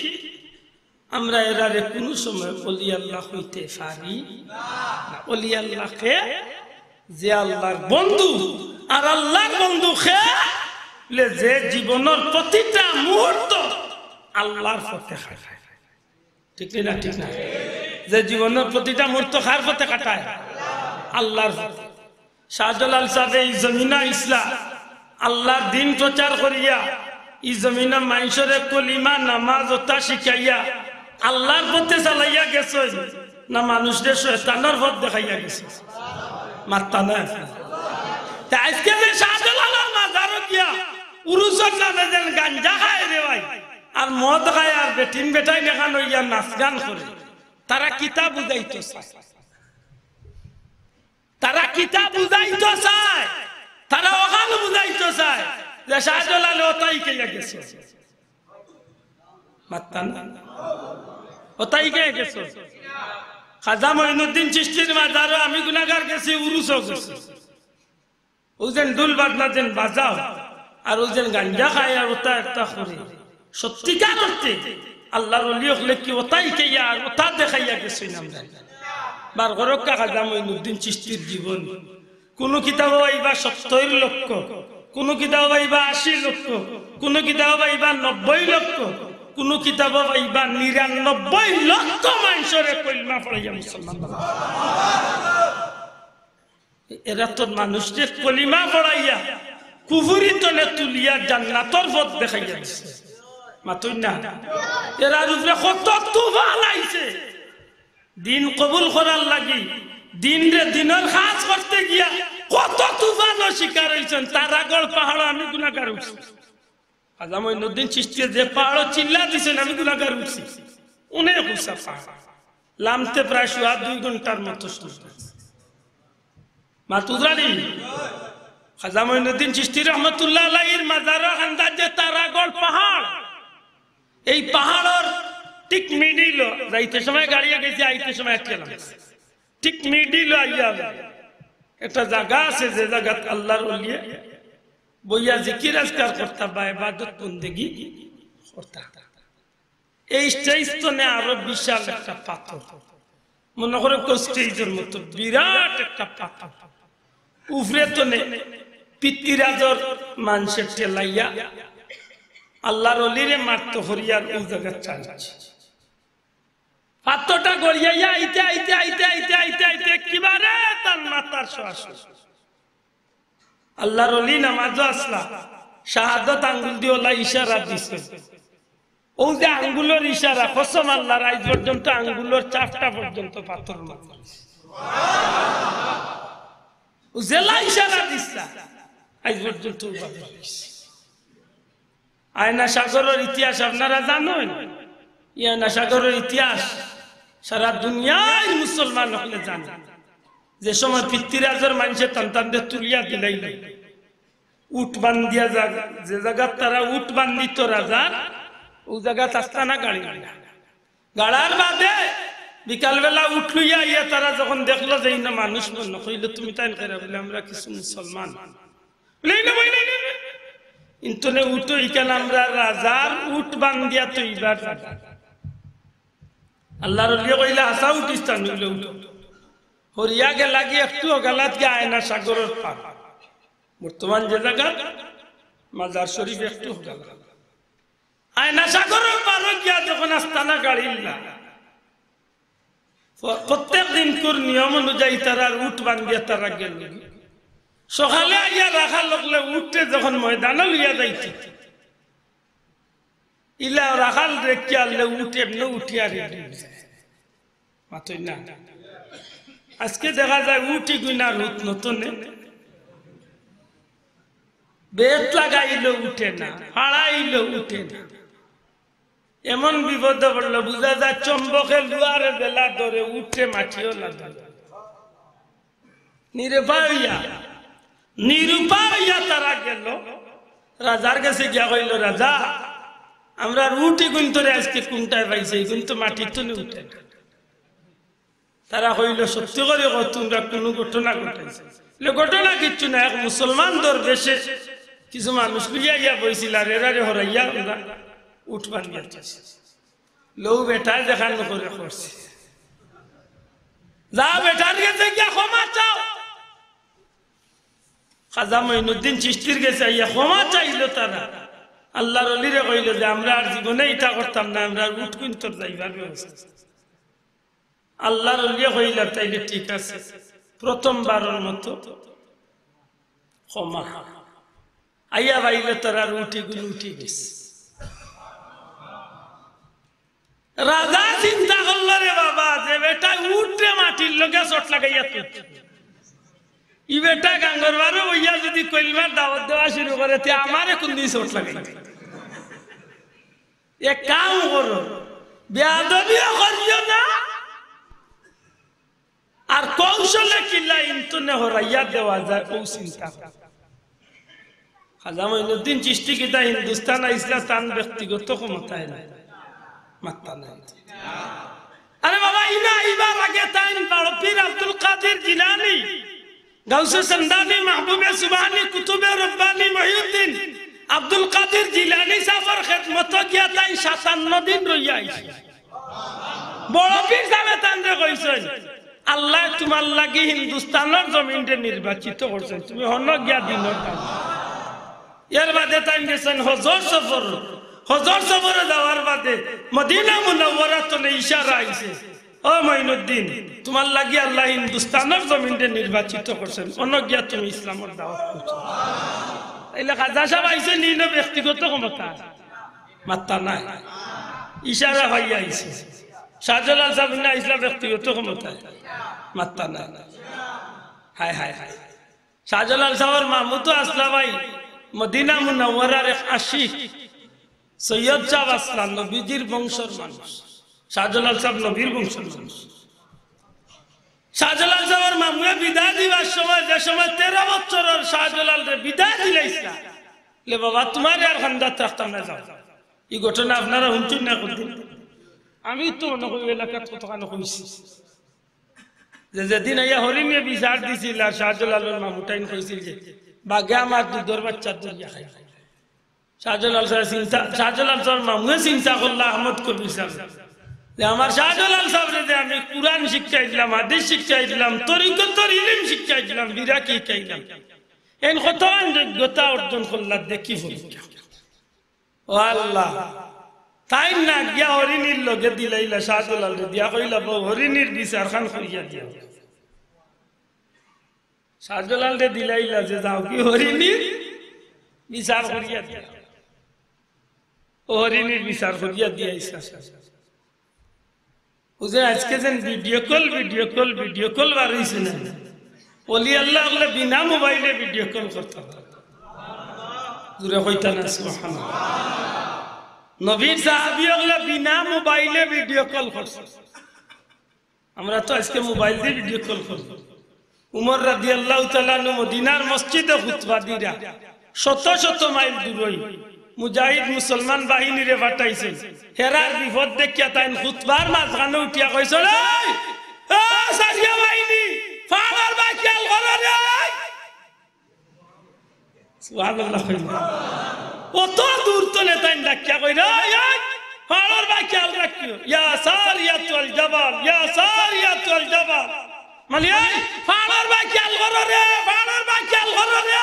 আমরা এরারে কোন সময় ওলি আল্লাহ হইতে পারি না ওলি আল্লাহকে যে আল্লাহর বন্ধু আর আল্লাহর বন্ধু যে জীবনের প্রতিটা মুহূর্ত আল্লাহর পথে খায় ঠিক না ঠিক না যে জীবনের প্রতিটা মুহূর্ত কার পথে কাটায় আল্লাহর পথে শাহজালাল সাহেব এই জমিনা ইসলাম আল্লাহর দিন প্রচার করিয়া ই জমিনে মানুষরে কলিমা নামাজ ওটা শিখাইয়া আল্লাহর পথে চালাইয়া গেছে না মানুষদের শয়তানের পথ দেখাইয়া গেছে? মাত্তা না। আজকে যে শাহজালালের মাজারও গিয়া উরুসের নামে যেন গাঞ্জা খায় রে ভাই, আর মদ খায়, আর বেটিন বেটাই দেখানো ইয়া নাচ গান করে, তারা কিতাব বুঝাইতো চায়, তারা কিতাব বুঝাইতো চায়, তারা ওখান বুঝাইতো চায় যে শাহজালালে ওটাই খেয়ে গেছে। মাত্তা না, ওটাই খেয়ে গেছে। খাজা মঈনুদ্দিন চিশতির মাজারও আমি গুনাহগার গেছি, উরুসও গেছি। ওজন দুল বাজনা যেন বাজাও আর ওজন গাঞ্জা খায় আর ওটা একটা করে, সত্যিকার অর্থে আল্লাহর ওলি হলে কি ওটাই খাইয়া আর ওটা দেখাইয়া গেছে। আমরা বার গরক্কা খাজা মঈনুদ্দিন চিশতির জীবন, কোন কিতাব পাইবা 70 লক্ষ, কোন কিতাব পাইবা 80 লক্ষ, কোন কিতাব পাইবা 90 লক্ষ, কোন কিতাব পাইবা 99 লক্ষ মানুষের কলমা পড়াইয়া মুসলমান। এরা তো মানুষদের কলিমা পড়াইয়া কুফুরি তলে তুলিয়া জান্নাতের পথ দেখাইয়া দিছে। মাতুই না, এরা রূপে কত তুফান আইছে দিন কবুল করার লাগি, দিন রে দিনের কাজ করতে গিয়া কত তুফানও শিকার হইছেন। তারাগড় পাহাড় আমি গুনাহগার উঠছি, খাজা মঈনুদ্দিন চিশতির যে পাহাড় চিল্লা দিছেন আমি গুনাহগার উঠছি। অনেক উঁচা পাহাড়, লামতে প্রায় 2 ঘন্টার মতো সময়। মাতুদ্রানি খাজা মঈনুদ্দিন চিশতি রহমতুল্লাহ আলাইহির মাজারের আন্দাজে তারাগড় পাহাড়, এই পাহাড়ের ঠিক মিডিল, যাইতে সময় গাড়িয়া গেছে, আইতে সময় একটা ঠিক মিডিল আইয়া একটা জায়গা আছে, যে জায়গা আল্লাহর ওলি বইয়া জিকির আজকার করতা বা ইবাদত বন্দেগী করতা। এই স্টেজ তো নে আরো বিশাল একটা পাথর, মনে করে স্টেজের মতো বিরাট একটা পাথর, উফরে তো নে পিতৃরাজর মানুষের ঠেলাইয়া আল্লাহর ওলিরে মারতো হরিয়ার ওই জায়গা চাইছে। পাথরটা গড়িয়াইয়া আইতে আইতে আইতে আইতে আইতে আইতে একেবারে তার মাথার শ্বাস। আল্লাহর ওলি নামাজ আসলা শাহাদত আঙ্গুল দিয়ে ওলা ইশারা দিছে, ও যে আঙ্গুলের ইশারা কসম আল্লাহর আজ পর্যন্ত আঙ্গুলের চাপটা পর্যন্ত পাথর মাথা জেলা ইশারা দিছে আজ পর্যন্ত। আয়না সাগরের ইতিহাস আপনারা জানেন? আয়না সাগরের ইতিহাস সারা দুনিয়ায় মুসলমান হলে জানে। যে সময় পিতৃরাজের মানুষের সন্তানদের তুলিয়া দিলাই উট বান্ধিয়া যে জায়গা তারা উট বান্ধিত রাজা, ও জায়গা আস্তানা গাড়ি গাড়ার বাদে বিকালবেলা উঠলইয়া ইয়া তারা যখন দেখলো যে না মানুষ মনে কইল তুমি তাই করে বলে আমরা কিছু মুসলমান ইন্তনে উঠো ইকান আমরা রাজার উট বান্ধিয়া তো এইবার আল্লাহর ওলি কইলা আসা উঠিস্তান উঠো হরিয়া গে লাগি একটু গালাত গে আয়না সাগরের পার, বর্তমান যে জায়গা মাজার শরীফ একটু গেল আয়না সাগরের পার গিয়া যখন আস্তানা গাড়িলা প্রত্যেক দিন কোর নিয়ম অনুযায়ী তারা উট বান্ধিয়া তারা গেল। সকালে আইয়া রাখার লগলে উঠতে যখন ময়দানে লইয়া যাইতে ইলা রাখাল রেখে আনলে উঠে এমনি উঠিয়া রেডি মাতই না। আজকে দেখা যায় উঠি গুনার উঠ নতুনে বেত লাগাইলে উঠে না, হারাইলে উঠে না, এমন বিপদে পড়লো বুঝা যায় চম্বকে লুয়ারে বেলা ধরে উঠে মাটিও লাগে নিরুপাইয়া তারা গেল রাজার কাছে গিয়া কইল রাজা আমরা উঠি গুণ ধরে আজকে কোনটায় পাইছে কিন্তু মাটির তো উঠে না। তারা কইল সত্যি করে তোমরা কোন ঘটনা ঘটাইছে? ঘটনা কিচ্ছু না, এক মুসলমান দরবেশে কিছু মানুষ লইয়া গিয়া বইছিল আর এরারে হরাইয়া উঠ বান্ধিয়া লৌ বেটায় দেখানো করে করছে, যা বেটার কাছে গিয়া ক্ষমা চাও। খাজা মঈনুদ্দিন চিশতির গেছে ইয়া ক্ষমা চাইল তারা। আল্লাহর ওলিরে কইল যে আমরা আর জীবনে এটা করতাম না, আমরা উঠ কিন্তু যাইবার ব্যবস্থা। আল্লাহর ওলিয়ে কইল তাইলে ঠিক আছে, প্রথমবারের মতো ক্ষমা। আইয়া বাইলে তোরা রুটিগুলো উঠে গেছে। রাজা চিন্তা করলো রে বাবা যে বেটা উঠে মাটির লগে চট লাগাইয়া ই বেটা গাঙ্গর বারো হইয়া যদি কইলমার দাওয়াত দেওয়া শুরু করে তে আমারে কোন দিন চট লাগাই এক কাম করো বেয়াদবিও করিও না আর কৌশলে কিল্লা ইন্তনে হরাইয়া দেওয়া যায় ও চিন্তা খাজা মঈনুদ্দিন চিশতি কিতা হিন্দুস্তান আইসলা তান ব্যক্তিগত ক্ষমতায় নাই মাত্তা নাই। আরে বাবা ইনা ইবার আগে তাইন বড় পীর আব্দুল কাদের জিলানী গাউসে সন্দানি মাহবুবে সুবহানি কুতুবে রব্বানি মহিউদ্দিন আব্দুল কাদের জিলানী সাফার খিদমত গিয়া তাই 57 দিন রইয়া আইছে। বড় পীর সাহেব তানরে কইছেন আল্লাহ তোমার লাগি হিন্দুস্তানের জমিনতে নির্বাচিত করছেন, তুমি হন গিয়া দিনের কাজ। এর বাদে তাই গেছেন হজর সফরে যাওয়ার বাদে মদিনা মুনাওয়ারা তলে ইশারা আইছে, ও মঈনুদ্দিন তোমার লাগি আল্লাহ হিন্দুস্তানের জমিনতে নির্বাচিত করছেন, অন্য গিয়া তুমি ইসলামের দাওয়াত করছো। তাইলে খাজা সাহেব আইছে নিল ব্যক্তিগত ক্ষমতা মাত্তা নাই, ইশারা ভাইয়া আইছে। শাহজালাল সাহেব না ইসলাম ব্যক্তিগত ক্ষমতা মাত্তা নাই। হায় হায় হায়, শাহজালাল সাহেবের মামুতো আসলা ভাই মদিনা মুনাওয়ারার এক আশিক সৈয়দ সাহেব আসলাম নবীজির বংশের মানুষ। শাহজালাল সাহেব নবীর বংশের মানুষ। শাহজালাল সাহেবের মামুয়ে বিদায় দিবার সময় যে সময় 13 বছরের শাহজালাল রে বিদায় দিলাইছিলা লে বাবা তোমার আর খান্দাত রাখতাম না যাও। এই ঘটনা আপনারা শুনছেন না কোনদিন? আমি তো মনে করি এলাকার কতখানি কইছি যে যেদিন আইয়া হরিণে বিচার দিছিল শাহজালালের মামুটাইন কইছিল যে বাগে আমার দুধের বাচ্চা দুইয়া খাই। শাহজালাল সাহেব মামুয়ে চিন্তা করলা আহমদ কবির সাহেব যে আমার শাহজালাল সাহেবরে যে আমি কুরআন শিক্ষাই দিলাম, হাদিস শিক্ষাই দিলাম, তরিকতের ইলম শিক্ষাই দিলাম, বিরাকি শিখাইলাম, এই কত যোগ্যতা অর্জন করলা দেখি পরীক্ষা। ও আল্লাহ তাই না গিয়া হরিণীর লগে দিলাইলা শাহজালাল রে দিয়া কইলা বউ হরিণীর বিচার খান করিয়া দিয়া। শাহজালাল রে দিলাইলা যে যাও কি হরিণীর বিচার করিয়া দিয়া। ও হরিণীর বিচার করিয়া দিয়াইছা। বুঝে আজকে যেন ভিডিও কল বাড়াইছে না, ওলি আল্লাহ ওগুলো বিনা মোবাইলে ভিডিও কল করতে দূরে হইতা না। সুবহানাল্লাহ, নবীর সাহাবী ওগুলো বিনা মোবাইলে ভিডিও কল করছে। আমরা তো আজকে মোবাইল দিয়ে ভিডিও কল করব। উমর রাদিয়াল্লাহু তাআলা মদিনার মসজিদে খুতবা দিরা শত মাইল দূরই মুজাহিদ মুসলমান বাহিনীরে পাঠাইছেন। হেরার বিপদ দেখিয়া তাই খুতবার মাঝখানে উঠিয়া কইছে, সারিয়া বাহিনী ফাড়ার বাকিয়াল করো রে। সুবহানাল্লাহ, কত দূর তো নেতাইন ডাকিয়া কই রে ফাড়ার বাকিয়াল রাখিও, ইয়া সারিয়াতুল জাবাল, ইয়া সারিয়াতুল জাবাল, মানে ফাড়ার বাকিয়াল করো রে, ফাড়ার বাকিয়াল করো রে।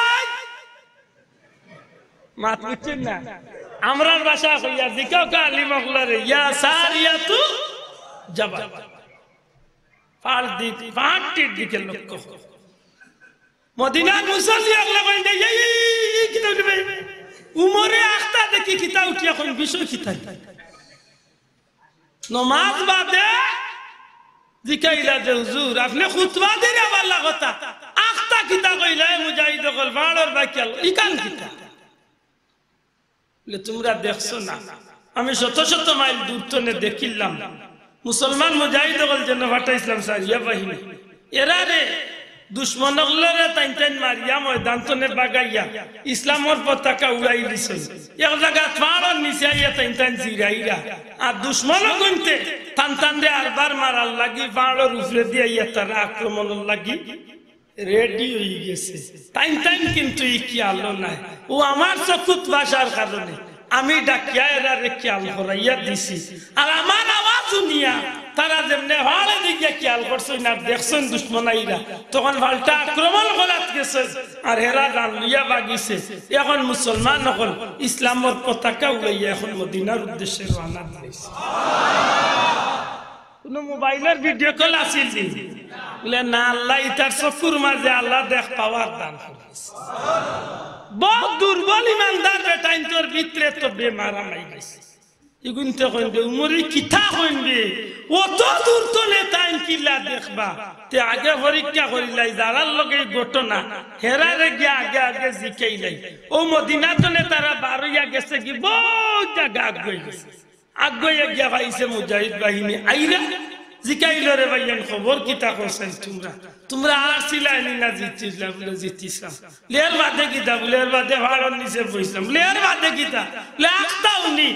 মাত বুঝছেন না? আমরার ভাষা কইয়া জিকাও কালি মখলারে ইয়া সারিয়াতু জাবাল, পাহাড়টির দিকে লক্ষ্য। মদিনার মুসল্লি আগলা কই দে এই কিতা উঠবে উমরে আখতা দেখি কিতা উঠিয়া কোন বিষয় কিতা নামাজ বাদে জিকাইলা যে হুজুর আপনি খুতবা দিরা বালা কথা আখতা কিতা কইলা মুজাহিদ কল বাড়র বাকিয়াল ইকান কিতা তোমরা দেখছো না? আমি শত মাইল দূর তনে দেখিলাম মুসলমান মুজাহিদ হল যেন পাঠাইছিলাম সারিয়া বাহিনী, এরা রে দুশ্মন টাইন মারিয়া ময়দান তনে বাগাইয়া ইসলামর পতাকা উড়াই দিছে। এক জায়গা ফাড়র নিচে আইয়া টাইন জিরাইরা আর দুশ্মন গুনতে টান রে আরবার মারার লাগি ফাড়র উপরে দিয়ে আইয়া তারা আক্রমণের লাগি রেডি হয়ে গেছে। টাইম কিন্তু ই খেয়াল নাই, ও আমার চকুত বাসার কারণে আমি ডাকিয়া এরা রে খেয়াল করাইয়া দিছি। আর আমার আওয়াজ শুনিয়া তারা যেমনে ভালো দিকে খেয়াল করছে না দেখছেন দুশ্মনাইরা তখন ভালটা আক্রমণ করাত গেছে আর হেরা ডান লইয়া বাগিছে। এখন মুসলমান হল ইসলামের পতাকা উড়াইয়া এখন মদিনার উদ্দেশ্যে রওনা দিয়েছে। কোন মোবাইলের ভিডিও কল আসিল বলে না আল্লাহ ইতার চকুর মাঝে আল্লাহ দেখ পাওয়ার দান করেছে বহুত দুর্বল ইমানদার বেটা ইন্তর ভিতরে তো বেমারা নাই গেছে ইগুনতে কইবে উমরি কিতা কইবে অত দূর তো নেতাইন কিলা দেখবা তে আগে পরীক্ষা করিলাই যারার লগে ঘটনা হেরারে গিয়া আগে আগে জিকাইলাই ও মদিনা তো নেতারা বারইয়া গেছে কি বহুত জায়গা আগে গেছে আগে গিয়া পাইছে মুজাহিদ বাহিনী আইরা জিকাইলো রে ভাইয়ান খবর কিতা করছেন তোমরা আর ছিলাইনি না জিতিছিলাম বলে জিতিছিলাম লের বাদে কিতা লের বাদে ভাড়ার নিচে বসলাম লের বাদে কিতা লাগতা উনি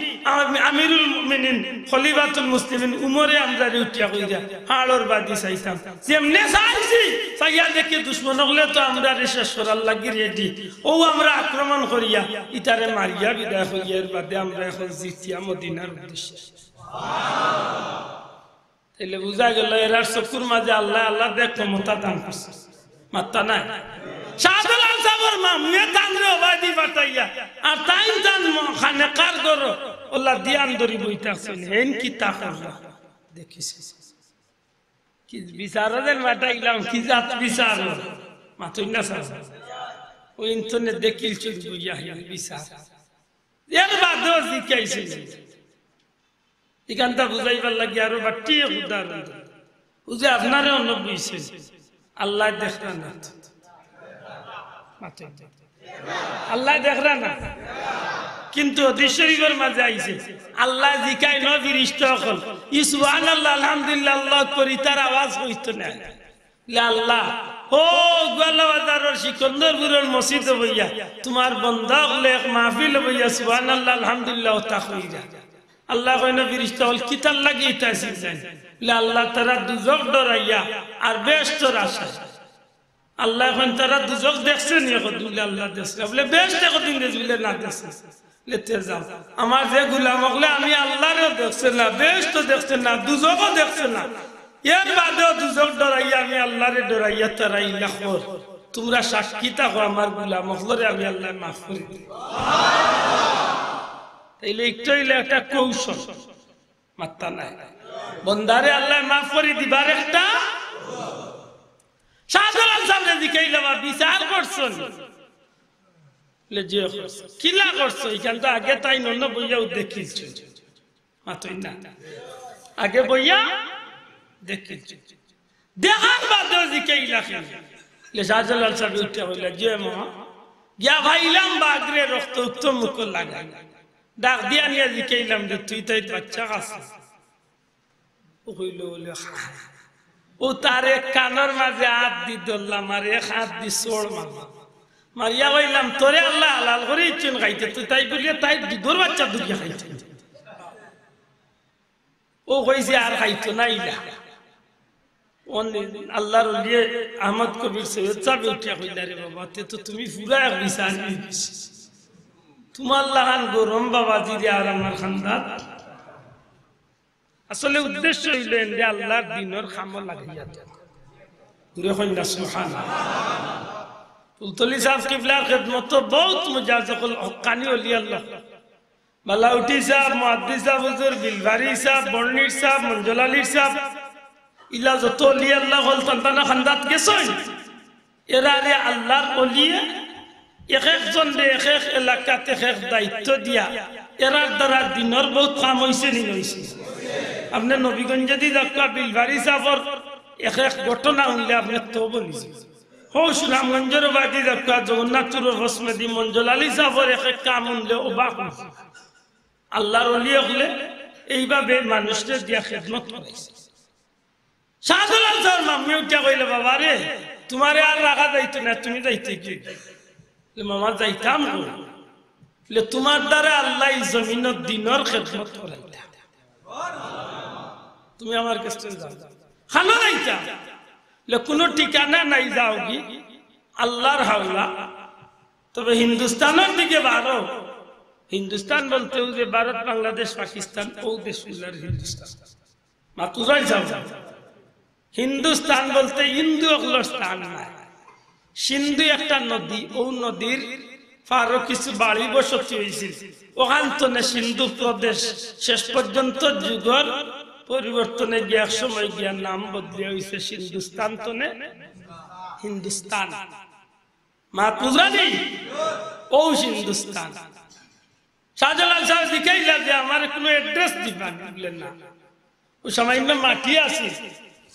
আমিরুল মুমিনিন খলিফাতুল মুসলিমিন উমরে আমদারি উঠিয়া কইরা হাড়র বাদি চাইতাম যেমনে চাইছি চাইয়া দেখে দুশ্মন হলে তো আমরা শেষ করার লাগি রেডি ও আমরা আক্রমণ করিয়া ইতারে মারিয়া বিদায় হইয়ার বাদে আমরা এখন জিতিয়া মদিনার উদ্দেশ্যে তাইলে বুঝা গেল এরার চকুর মাঝে আল্লাহ আল্লাহ দেখ ক্ষমতা দান করছে মাত্তা নাই শাহজালাল সাহেবের মামুয়ে তানরে ওবাদি বাটাইয়া আর তাই জান খানে কার করো আল্লাহ দিয়ান দরি বইতাছেন হেন কি তা করলা দেখিস কি বিচারদের বাটাইলাম কি জাত বিচার মাতুই না স্যার ওই ইন্টারনেট দেখিল চুরি বইয়া বিচার এর বাদেও জিকাইছে এখানটা বুঝাইবার লাগে আরো বাটি উদাহরণ বুঝে আপনারে অন্য বুঝছেন আল্লাহ দেখরা না আল্লাহ দেখরা না কিন্তু হাদিস শরীফের মাঝে আইছে আল্লাহ জিকাই ন ফেরেশতা হল ই সুবহানাল্লাহ আলহামদুলিল্লাহ আল্লাহ করি তার আওয়াজ হইতো না আল্লাহ ও গোয়ালবাজারের সিকন্দরপুরের মসজিদে বইয়া তোমার বন্দা হলে এক মাহফিল বইয়া সুবহানাল্লাহ আলহামদুলিল্লাহ তা কইরা আল্লাহ কইনা ফেরেশতা হল কিতাল লাগি তাইছেন বলে আল্লাহ তারা দুজক ডরাইয়া আর বেহেশত আশা আল্লাহ এখন তারা দুজক দেখছেন বলে আল্লাহ দেখছে বলে বেহেশত কতদিন দেখছ বলে না দেখছে লেতে যাও আমার যে গোলাম হলে আমি আল্লাহরও দেখছে না বেহেশত দেখছে না দুজকও দেখছে না এর বাদেও দুজক ডরাইয়া আমি আল্লাহরে ডরাইয়া তারা ইল্লাহ কর তোমরা সাক্ষী থাকো আমার গোলাম হলরে আমি আল্লাহ মাফ করে দিই তাইলে একটু হইলে একটা কৌশল মাত্তা নাই বন্দারে আল্লাহ মাফ করে দিবার একটা শাহজালাল সাহেব জিকাইলা বিচার করছেন যে কিলা করছো এখান তো আগে তাই নন্য বইয়াও দেখিছ মাতই না আগে বইয়া দেখিছ দেখার বাদেও জিকাইলা শাহজালাল সাহেব উঠে হইলা যে মা গিয়া ভাইলাম বাগরে রক্ত উত্তম মুখ লাগাই ডাক দিয়া নিয়ে জিকাইলাম যে তুই তাই বাচ্চা আছে ও কইল ও তার এক কানের মাঝে হাত দি ধরলাম আর এক হাত দি সোড় মারিয়া কইলাম তোরে আল্লাহ হালাল করে ইচ্ছুন খাইতে তুই তাই বলিয়া তাই দুধর বাচ্চা দুটিয়া খাইতে ও কইছে আর খাইতো না ইলা আল্লাহর ওলিয়ে আহমদ কবির সৈয়দ সাহেব উঠিয়া কইলা রে বাবা তে তো তুমি পুরা এক বিচার তোমার লাগান গরম বাবাজি রে আর আমার খানদান আসলে উদ্দেশ্য হইলেন যে আল্লাহর দিনের খামো লাগাইয়া দেন দূরে কইনা সুবহানাল্লাহ ফুলতলি সাহেব কিবলার খিদমত বহুত মুজাজ্জকুল হক্কানি ওলি আল্লাহ বালাউটি সাহেব মুহাদ্দিস সাহেব হুজুর বিলবারি সাহেব বর্ণির সাহেব মঞ্জুলালী সাহেব ইলা যত ওলি আল্লাহ হল তান্তানা খানদাত গেছই এরা রে আল্লাহর ওলিয়ে এক একজন এক এক এলাকাতে এক দায়িত্ব দিয়া এরার দ্বারা দিনের বহুত কাম হয়েছে নি হয়েছে আপনার নবীগঞ্জ যদি দেখা বিলবারি সাফর এক এক ঘটনা হইলে আপনি তো বলিছে হো সুনামগঞ্জের বাদি দেখা জগন্নাথপুর হসমেদি মঞ্জুলালী সাফর এক এক কাম হইলে অবাক হয়েছে আল্লাহর ওলিয়ে হলে এইভাবে মানুষদের দিয়া খেদমত করাইছে শাহজালাল সাহেব মাম্মি উঠা কইলে বাবা রে তোমারে আর রাখা যাইতো না তুমি যাইতে কি মামা যাইতাম তোমার দ্বারা আল্লাহ জমিনের দিনের খেদমত করাইতা তুমি আমার কাছে যাও খানা যাইতা কোনো ঠিকানা নাই যাও কি আল্লাহর হাওলা তবে হিন্দুস্তানের দিকে বারো হিন্দুস্তান বলতে যে ভারত বাংলাদেশ পাকিস্তান ও দেশগুলার হিন্দুস্তান মাতুরাই যাও হিন্দুস্তান বলতে হিন্দু অগলোর স্থান নাই সিন্ধু একটা নদী ও নদীর পারো কিছু বাড়ি বসতি হয়েছিল ওখান তো সিন্ধু প্রদেশ শেষ পর্যন্ত যুগর পরিবর্তনে গিয়ে এক সময় গিয়া নাম বদলে হয়েছে হিন্দুস্তান তনে হিন্দুস্তান মা পুজরানি ও হিন্দুস্তান শাহজালাল সাহেব দিকেইলা যে আমার কোনো অ্যাড্রেস দিবেন বললেন না ও সময় মাটি আছে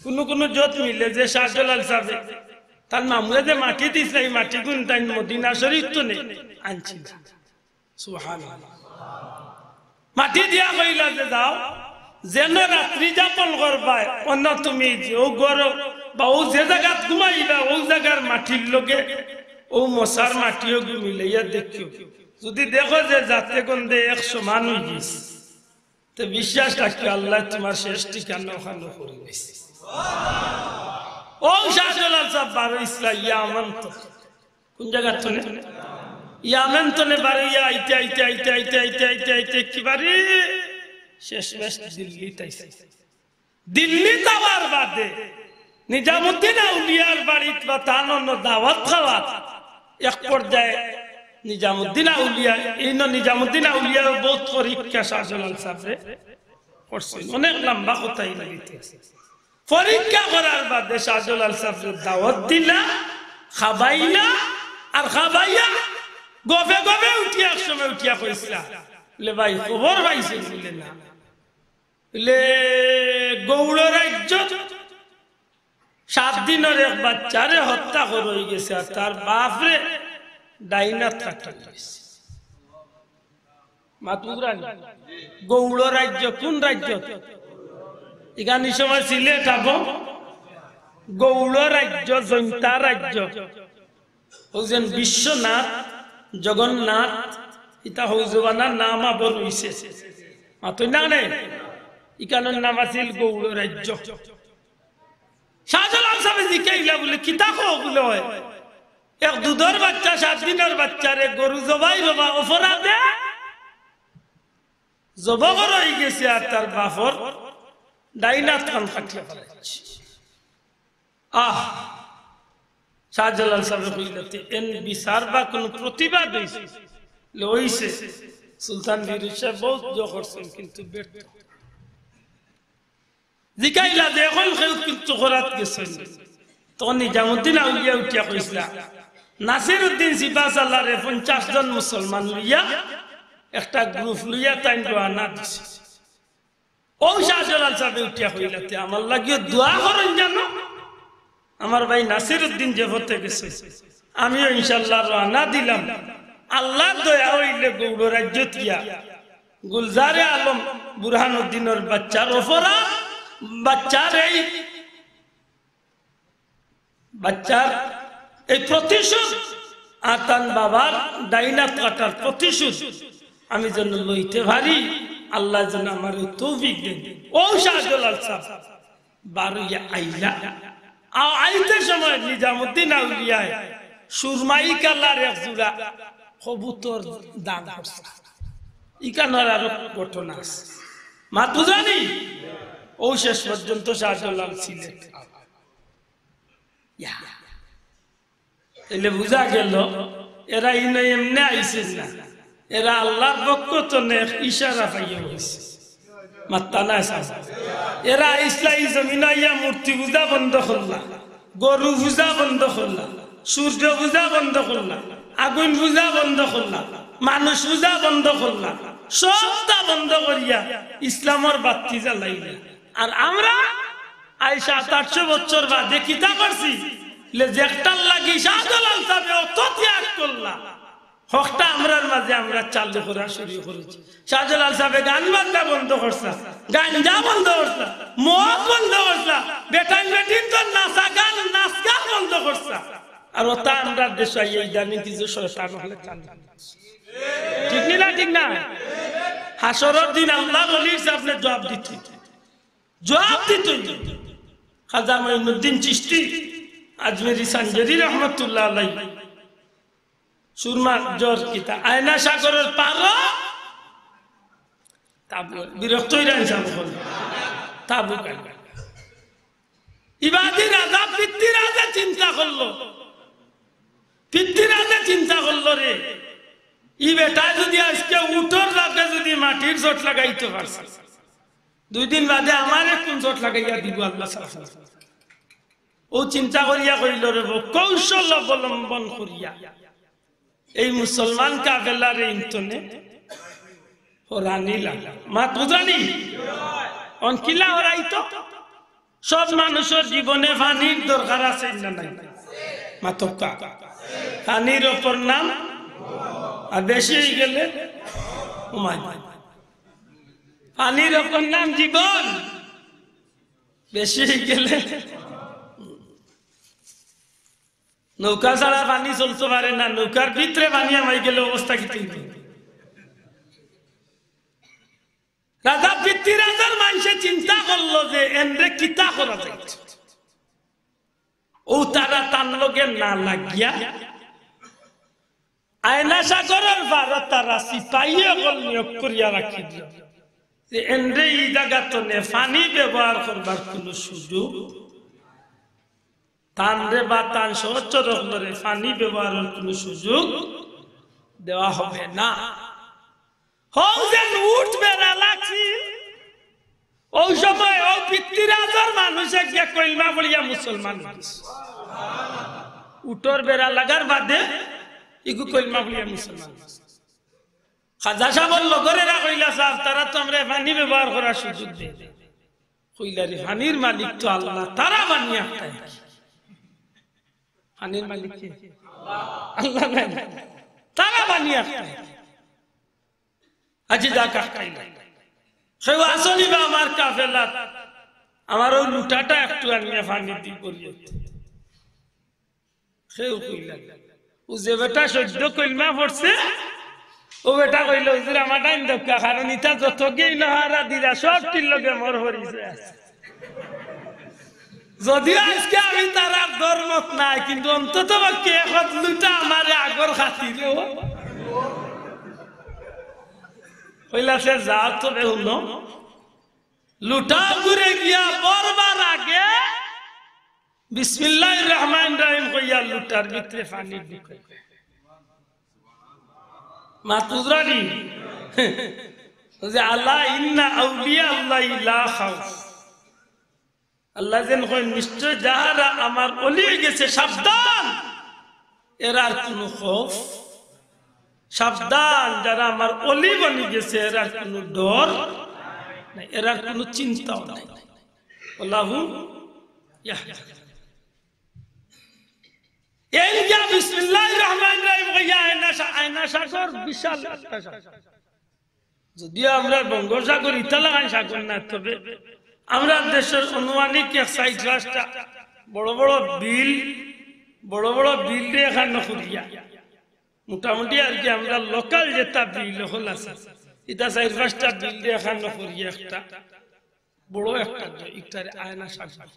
কোন জোত মিলে যে শাহজালাল সাহেব তার মামুয়ে যে মাটি দিছে এই মাটি গুণ তাই মদিনা শরীফ তো নেই আনছি সুবহানাল্লাহ মাটি দিয়া কইলা যে যাও যেন রাত্রি যাপন করবাই অন্য তুমি ও ঘর বা ও যে জায়গা ঘুমাইবা ও জায়গার মাটির লগে ও মশার মাটিও মিলাইয়া দেখিও যদি দেখো যে যাতে গন্ধে এক সমান হয়ে গেছে তো বিশ্বাস রাখি আল্লাহ তোমার শেষ ঠিকানা ওখানে করে দিয়েছে ও শাহজালাল সাহেব বারো ইসলা ইয়ামন্ত কোন জায়গা তো ইয়ামেন তো নে বারো ইয়া আইতে আইতে আইতে আইতে আইতে আইতে আইতে একেবারে শেষমেশ দিল্লি তাইছে দিল্লি যাওয়ার বাদে নিজামুদ্দিন আউলিয়ার বাড়িতে বা তানন্ন দাওয়াত খাওয়াত এক পর্যায়ে নিজামুদ্দিন আউলিয়া এই নিজামুদ্দিন আউলিয়ার বহুত পরীক্ষা শাহজালাল সাহেব করছেন অনেক লম্বা কথাই লাগিতে পরীক্ষা করার বাদে শাহজালাল সাহেব দাওয়াত দিলা খাবাইলা আর খাবাইয়া গবে গবে উঠিয়া এক সময় উঠিয়া কইছিলা লে ভাই খবর পাইছে বলে না লে গৌড় রাজ্য 7 দিনের এক বাচ্চারে হত্যা করে হয়ে গেছে আর তার বাপরে ডাইনা থাকা গেছে মাতুরানি গৌড় রাজ্য কোন রাজ্য এখানে সময় সিলেট আবো গৌড় রাজ্য জয়ন্তা রাজ্য হচ্ছেন বিশ্বনাথ জগন্নাথ ইতা হৌজবানার নাম আবার হইছে মাতুই না নেই ইকানোর নাম আছিল গৌড় রাজ্য শাহজালাল সাহেব জিকাইলা বলে কিতা বলে হয় এক দুধের বাচ্চা 7 দিনের বাচ্চারে গরু জবাই বাবা অপরাধে জবা করা হয়ে গেছে আর তার বাপর ডাইনাত কান কাটিয়া ফেলাইছে শাহজালাল সাহেব কইলাতে এন বিচার বা কোন প্রতিবাদ হইছে সুলতান বীর সাহেব বহুত জোর করছেন কিন্তু ব্যর্থ জিকাইলা যে এখন কেউ কিন্তু করাত গেছেন তখন নিজামুদ্দিন আউলিয়া উঠিয়া কইছিলা নাসিরউদ্দিন সিপাহসালারে 50 জন মুসলমান লইয়া একটা গ্রুপ লইয়া তাই রওনা দিছে ও শাহজালাল সাহেব উঠিয়া কইলাতে আমার লাগিও দোয়া করেন জানো আমার ভাই নাসিরউদ্দিন যে হতে গেছে আমিও ইনশাআল্লাহ রওনা দিলাম আল্লাহর দয়া হইলে গৌড় রাজ্য দিয়া গুলজারে আলম বুরহানুদ্দিনের বাচ্চার অপরাধ বাচ্চার এই প্রতিশোধ আতান বাবার ডাইনাত কাটার প্রতিশোধ আমি যেন লইতে পারি আল্লাহ যেন আমার তৌফিক দেন ও শাহজালাল সাহেব বারুইয়া আইলা আইতে সময় নিজামুদ্দিন আউলিয়া সুরমাই কালার এক জোড়া কবুতর দান করছে ইকানোর আরো ঘটনা আছে মা বুঝানি ও শেষ পর্যন্ত শাহজালাল ছিলেন এলে বুঝা গেল এরা ইনে এমনি আইছে না এরা আল্লাহর পক্ষ তো ইশারা পাইয়া হয়েছে মাত্তা না এরা ইসলাই জমিন আইয়া মূর্তি পূজা বন্ধ করলা গরু পূজা বন্ধ করলা সূর্য পূজা বন্ধ করলা আগুন পূজা বন্ধ করলা মানুষ পূজা বন্ধ করলা সবটা বন্ধ করিয়া ইসলামের বাতি জ্বালাইলা আর আমরা আই 700-800 বছর বাদে কিতা করছি যেটার লাগি শাহজালাল সাহেব অত ত্যাগ করলা হকটা আমরার মাঝে আমরা চালু করা শুরু করেছি শাহজালাল সাহেব গান বাজনা বন্ধ করছা গাঞ্জা বন্ধ করছা মদ বন্ধ করছা বেটাইন বেটিন তো নাচা গান নাচ গান বন্ধ করছা আর ওটা আমরা দেশে এই জানি কিছু শয়তান হলে চালু ঠিক না ঠিক না হাসরের দিন আল্লাহ ওলির সামনে জবাব দিত খাজা মঈনুদ্দিন চিশতি আজমেরি সানজারি রহমাতুল্লাহ আলাইহি সুরমা জোর কিতা আয়না সাগরের পার তাবু বিরক্ত হইরা যাব বল তাবু কাই ইবাদি রাজা পিত্তি রাজা চিন্তা করলো রে ই বেটা যদি আজকে উঠোর লাগে যদি মাটির চোট লাগাইতে পারছে 2 দিন বাদে আমার কোন চোট লাগাইয়া দিব আল্লাহ সাল্লাল্লাহু আলাইহি ওয়াসাল্লাম ও চিন্তা করিয়া কইল রে কৌশল অবলম্বন করিয়া এই মুসলমান কাফেলার ইন্তনে হরানি লাগা মা বুঝানি অন কিলা হরাইতো সব মানুষের জীবনে পানির দরকার আছে না নাই মাতকা পানির উপর নাম আর বেশি হয়ে গেলে পানির উপর নাম জীবন বেশি হয়ে গেলে নৌকা ছাড়া পানি চলতে পারে না নৌকার ভিতরে পানি আমায় গেলে অবস্থা কি রাজা পৃথ্বীরাজার মানুষে চিন্তা করলো যে এন্দ্রে কিতা করা যায় ও তারা তার লগে না লাগিয়া আয়না সাগরের ভারত তারা সিপাহী নিয়োগ করিয়া রাখি দিল যে এন্দ্রে এই জায়গা তো পানি ব্যবহার করবার কোন সুযোগ তানরে বা তান সহচর পানি ব্যবহারের কোন সুযোগ দেওয়া হবে না উঠ বেড়া লাগছি ওই সময় ও পৃথ্বীরাজার মানুষে গিয়ে কইলমা বলিয়া মুসলমান উঠোর বেড়া লাগার বাদে ইগু কইলমা বলিয়া মুসলমান খাজা সাহেবের লগরেরা কইলা সাহেব তারা তো আমরা পানি ব্যবহার করার সুযোগ দেয় কইলা রে পানির মালিক তো আল্লাহ তারা বানিয়ে আটকায় পানির মালিক কে আল্লাহ তারা বানিয়ে আটকায় আজি যা কাকাই সেও আসলি বা আমার কাফেলা আমার ওই লুটাটা একটু আনিয়া পানি দি করিয়ে সেও কইলা ও যে বেটা সহ্য কইলমা পড়ছে ও বেটা কইল হুজুর আমার টাইম দক্কা কারণ ইটা যত গেই নহারা দিরা সব টির লগে মর হরিছে যদিও আজকে আমি তারা ধর্মত নাই কিন্তু অন্তত পক্ষে এখন লুটা আমার আগর খাতিরে কইলা সে যাও তো বেহুন লুটা ঘুরে গিয়া বরবার আগে বিসমিল্লাহির রহমানির রহিম কইয়া লুটার ভিতরে পানি ঢুকাই মাতুজরানি যে আল্লাহ ইন্না আউলিয়া আল্লাহ লা খাউফ আল্লাহ যেন কই নিশ্চয় যাহারা আমার ওলি গেছে সাবধান এর আর কোনো খৌফ সাবধান যারা আমার ওলি বনি গেছে এর আর কোনো ডর নাই এর আর কোনো চিন্তাও নাই আল্লাহু ইয়াহদি এই যা বিসমিল্লাহির রহমানির রহিম কইয়া আয়না সাগর বিশাল একটা সাগর যদিও আমরা বঙ্গোপসাগর ইতালাগান সাগর না তবে আমরা দেশের অনুমানিক 60টা বড় বড় বিল রে এখানে খুঁড়িয়া মোটামুটি আর কি আমরা লোকাল যেটা বিল হল আছে এটা 4-5টা বিল রে এখানে খুঁড়িয়া একটা বড় একটা আয়না সাগর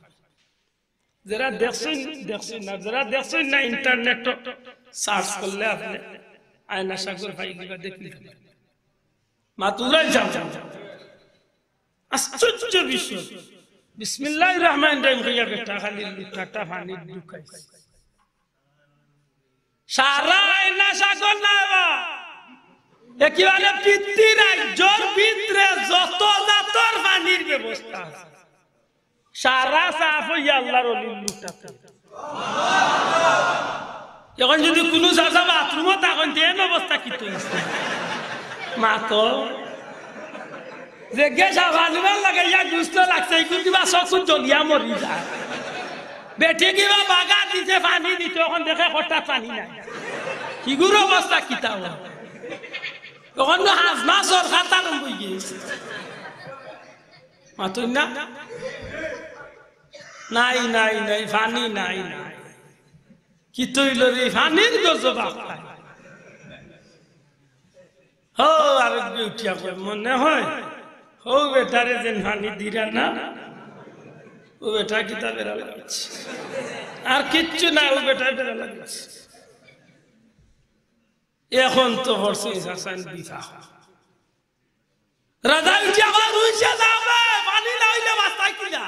যারা দেখছেন না যারা দেখছেন না ইন্টারনেট সার্চ করলে আপনি আয়না সাগর পাইবা দেখলি মাতুরাই যাও আশ্চর্য বিষয় বিসমিল্লাহির রহমানির রহিম কইয়া বেটা খালি লুটাটা পানি ঢুকাই সারা আয়না সাগর না একেবারে পৃথিবীর রাজ্যর ভিতরে যত জাতর পানির ব্যবস্থা আছে সারা সাফ হইয়া আল্লাহর ওলির লুটাতে এখন যদি কোনো চাচা বাথরুমও তখন তেন অবস্থা কি হয়েছে মা তো যে গেছা ভাজবার লাগে ইয়া দুষ্ট লাগছে কিবা চকু জ্বলিয়া মরি যায় বেটি কিবা বাগা দিছে পানি দিতে এখন দেখে হঠাৎ পানি নাই কিগুর অবস্থা কিতা তখন তো হাঁস মাছর খাতার বই গিয়েছে মাতুন না নাই নাই নাই পানি নাই নাই কি তৈল রে পানির গজব হো আর উঠিয়া মনে হয় হো বেটারে যেন পানি দিরা না ও বেটা কিতা বেড়া লাগছে আর কিচ্ছু না ও বেটা বেড়া লাগছে এখন তো হরছে রাজা উঠে আবার রুইছে যাবে পানি না হইলে বাস্তায় কিলা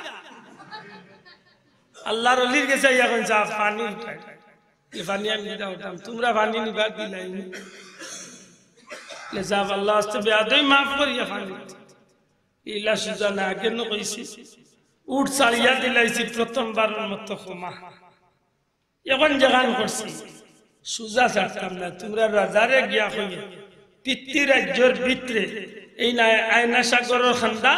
আল্লাহর ওলির কাছে এখন যা পানি উঠাই পানি আমি দিতে উঠাম তোমরা পানি নিবা দিলাই যাব আল্লাহ আস্তে বেয়াদই মাফ করিয়া পানি ইলা সুজা না কেন কইছি উঠ ছাড়িয়া দিলাইছি প্রথমবারের মতো ক্ষমা এখন জাগান করছি সুজা ছাড়তাম না তোমরা রাজারে গিয়া কইয়ে পিতৃ রাজ্যের ভিতরে এই আয়না সাগরের খান্দা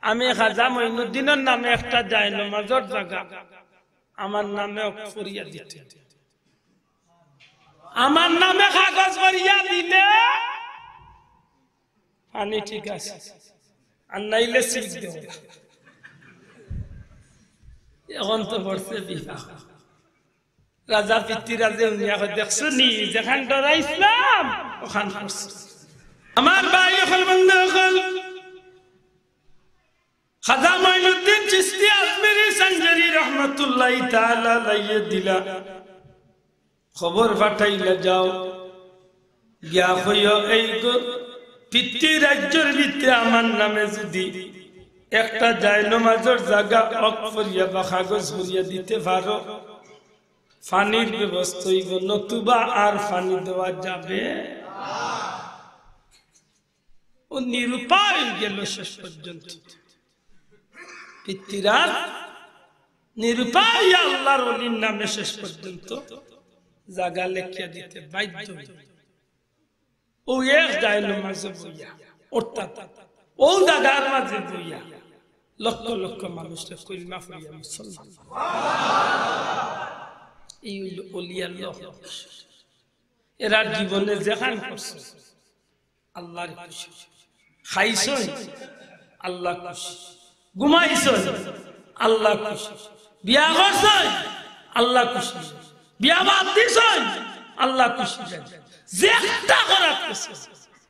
আমি খাজা মঈনুদ্দিনের নামে একটা যায় নমাজর জায়গা আমার নামে ফরিয়া দিতে আমার নামে কাগজ করিয়া দিলে পানি ঠিক আছে আর নাইলে সিক দেব এখন তো বলছে বিবাহ রাজা পিতৃরাজে উনিয়া দেখছো নি যেখান ডরা ইসলাম ওখান করছে আমার ভাই হল বন্ধু হল খাজা মঈনুদ্দিন চিশতি আজমেরি সঞ্জরি রহমতুল্লাহ তাআলা আলাইহি দিলা খবর পাঠাইলা যাও গিয়া হইও এই পিতৃ রাজ্যের ভিতরে আমার নামে যদি একটা যায় নমাজের জায়গা অক করিয়া বা কাগজ করিয়া দিতে পারো পানির ব্যবস্থা হইব নতুবা আর পানি দেওয়া যাবে ও নিরুপায় গেল শেষ পর্যন্ত পিতৃরাজ নিরুপায় আল্লাহর ওলির নামে শেষ পর্যন্ত জায়গা লেখিয়া দিতে বাধ্য ও এক যায় নমাজে বইয়া অর্থাৎ ও জায়গার মাঝে বইয়া লক্ষ লক্ষ মানুষের কলিমা পড়িয়া মুসলমান এই হইল ওলিয়াল্লাহ এরা জীবনে যেখান করছে আল্লাহর খুশি খাইছই আল্লাহ খুশি ঘুমাইছই আল্লাহ খুশি বিয়া করছই আল্লাহ খুশি বিয়া বাদ দিছই আল্লাহ খুশি যেটা করার করছে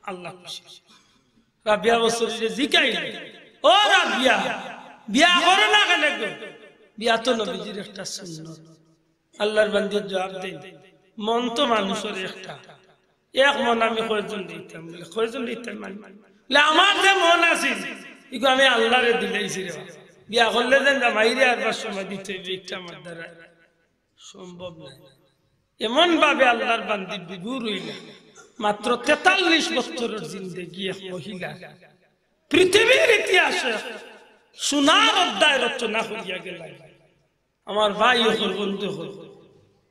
আল্লাহ খুশি রাবিয়া বছরে জিকাই ও রাবিয়া বিয়া করে না কেন বিয়া তো নবীজির একটা সুন্নাত আল্লাহর বান্দার জবাব দেন মন তো মানুষের একটা এক মন আমি কয়জন দিতাম বলে কয়জন দিতাম মানে আমার যে মন আছে ইগো আমি আল্লাহরে দিলাইছি রে বিয়া করলে যেন জামাইরে আর সময় দিতে একটা আমার দ্বারা সম্ভব না এমন ভাবে আল্লাহর বান্দি বিভোর হইলা মাত্র 43 বছরের জিন্দেগি এক মহিলা পৃথিবীর ইতিহাসে সোনার অধ্যায় রচনা করিয়া গেল আমার ভাই হল বন্ধু হল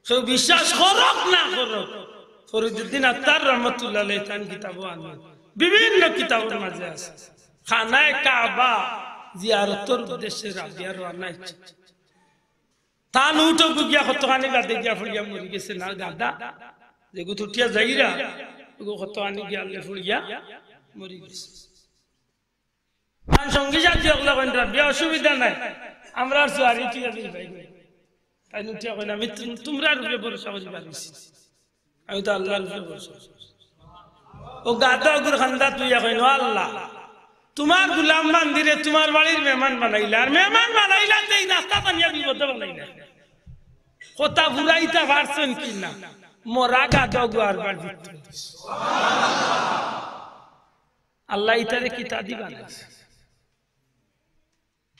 কেউ বিশ্বাস করক না করক ফরিদুদ্দিন আত্তার রহমতুল্লাহ আলাইহি তান কিতাব আনেন বিভিন্ন কিতাবের মাঝে আছে খানায়ে কাবা জিয়ারতের উদ্দেশ্যে রাবিয়া রওনা হচ্ছে তান উঠো গিয়া কতখানি গাদে গিয়া ফুলিয়া মরি গেছে না গাদা যে গুতুটিয়া যাইরা ওগো কতখানি গিয়া লে ফুলিয়া মরি গেছে তান সঙ্গী সাথী ওগুলা কইন রাবিয়া অসুবিধা নাই আমরা সুয়ারি টিয়া দিই ভাই তাই নুটিয়া কইনা আমি তোমরা রূপে ভরসা করি পারিছি আমি তো আল্লাহর উপরে ভরসা ও গাদা ওগুর খান্দা তুই কইন আল্লাহ তোমার গোলাম বান্দিরে তোমার বাড়ির মেহমান বানাইলা আর মেহমান বানাইলা এই নাস্তা বানিয়া বিপদ বানাইলা কথা বুড়াইতা পারছেন কি না মরা গাদা গুয়ার বার ভিতরে আল্লাহ ইতারে কিতা দি বানাইছে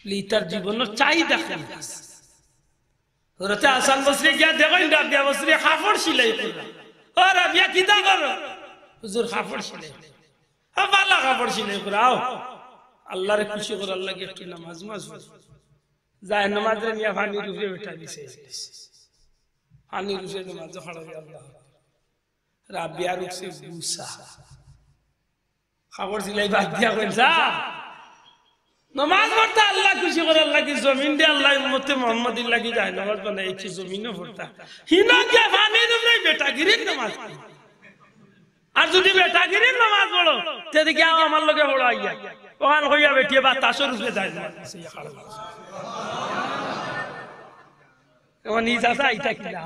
লিটার জীবনের চাহিদা কম আছে হযরত হাসান বসরি গিয়া দেখেন রাবিয়া বসরি কাপড় সেলাই করলা ও রাবিয়া কিতা করো হুজুর কাপড় সেলাই ভালো কাপড় সেলাই করাও আল্লাহরে খুশি করার লাগে একটু নামাজ যায় নামাজে নিয়ে পানির উপরে উঠা দিছে পানির উপরে নামাজ পড়াবে আল্লাহ রাবিয়া রুকছে গুসা কাপড় সেলাই বাদ দিয়া কইছা নমাজ পড়তা আল্লাহ খুশি করার লাগি জমিন দিয়ে আল্লাহ উম্মতে মুহাম্মাদির লাগি যায় নামাজ বানাই কি জমিনও পড়তা হিনা কে পানির উপরে বেটাগিরির নামাজ আর যদি বেটাগিরির নামাজ পড়ো তেদি কি আমার লগে পড়ো আইয়া ওখান হইয়া বেটিয়ে বা তাসর উপরে যায় না এমন নিজ আসা আইতা কি না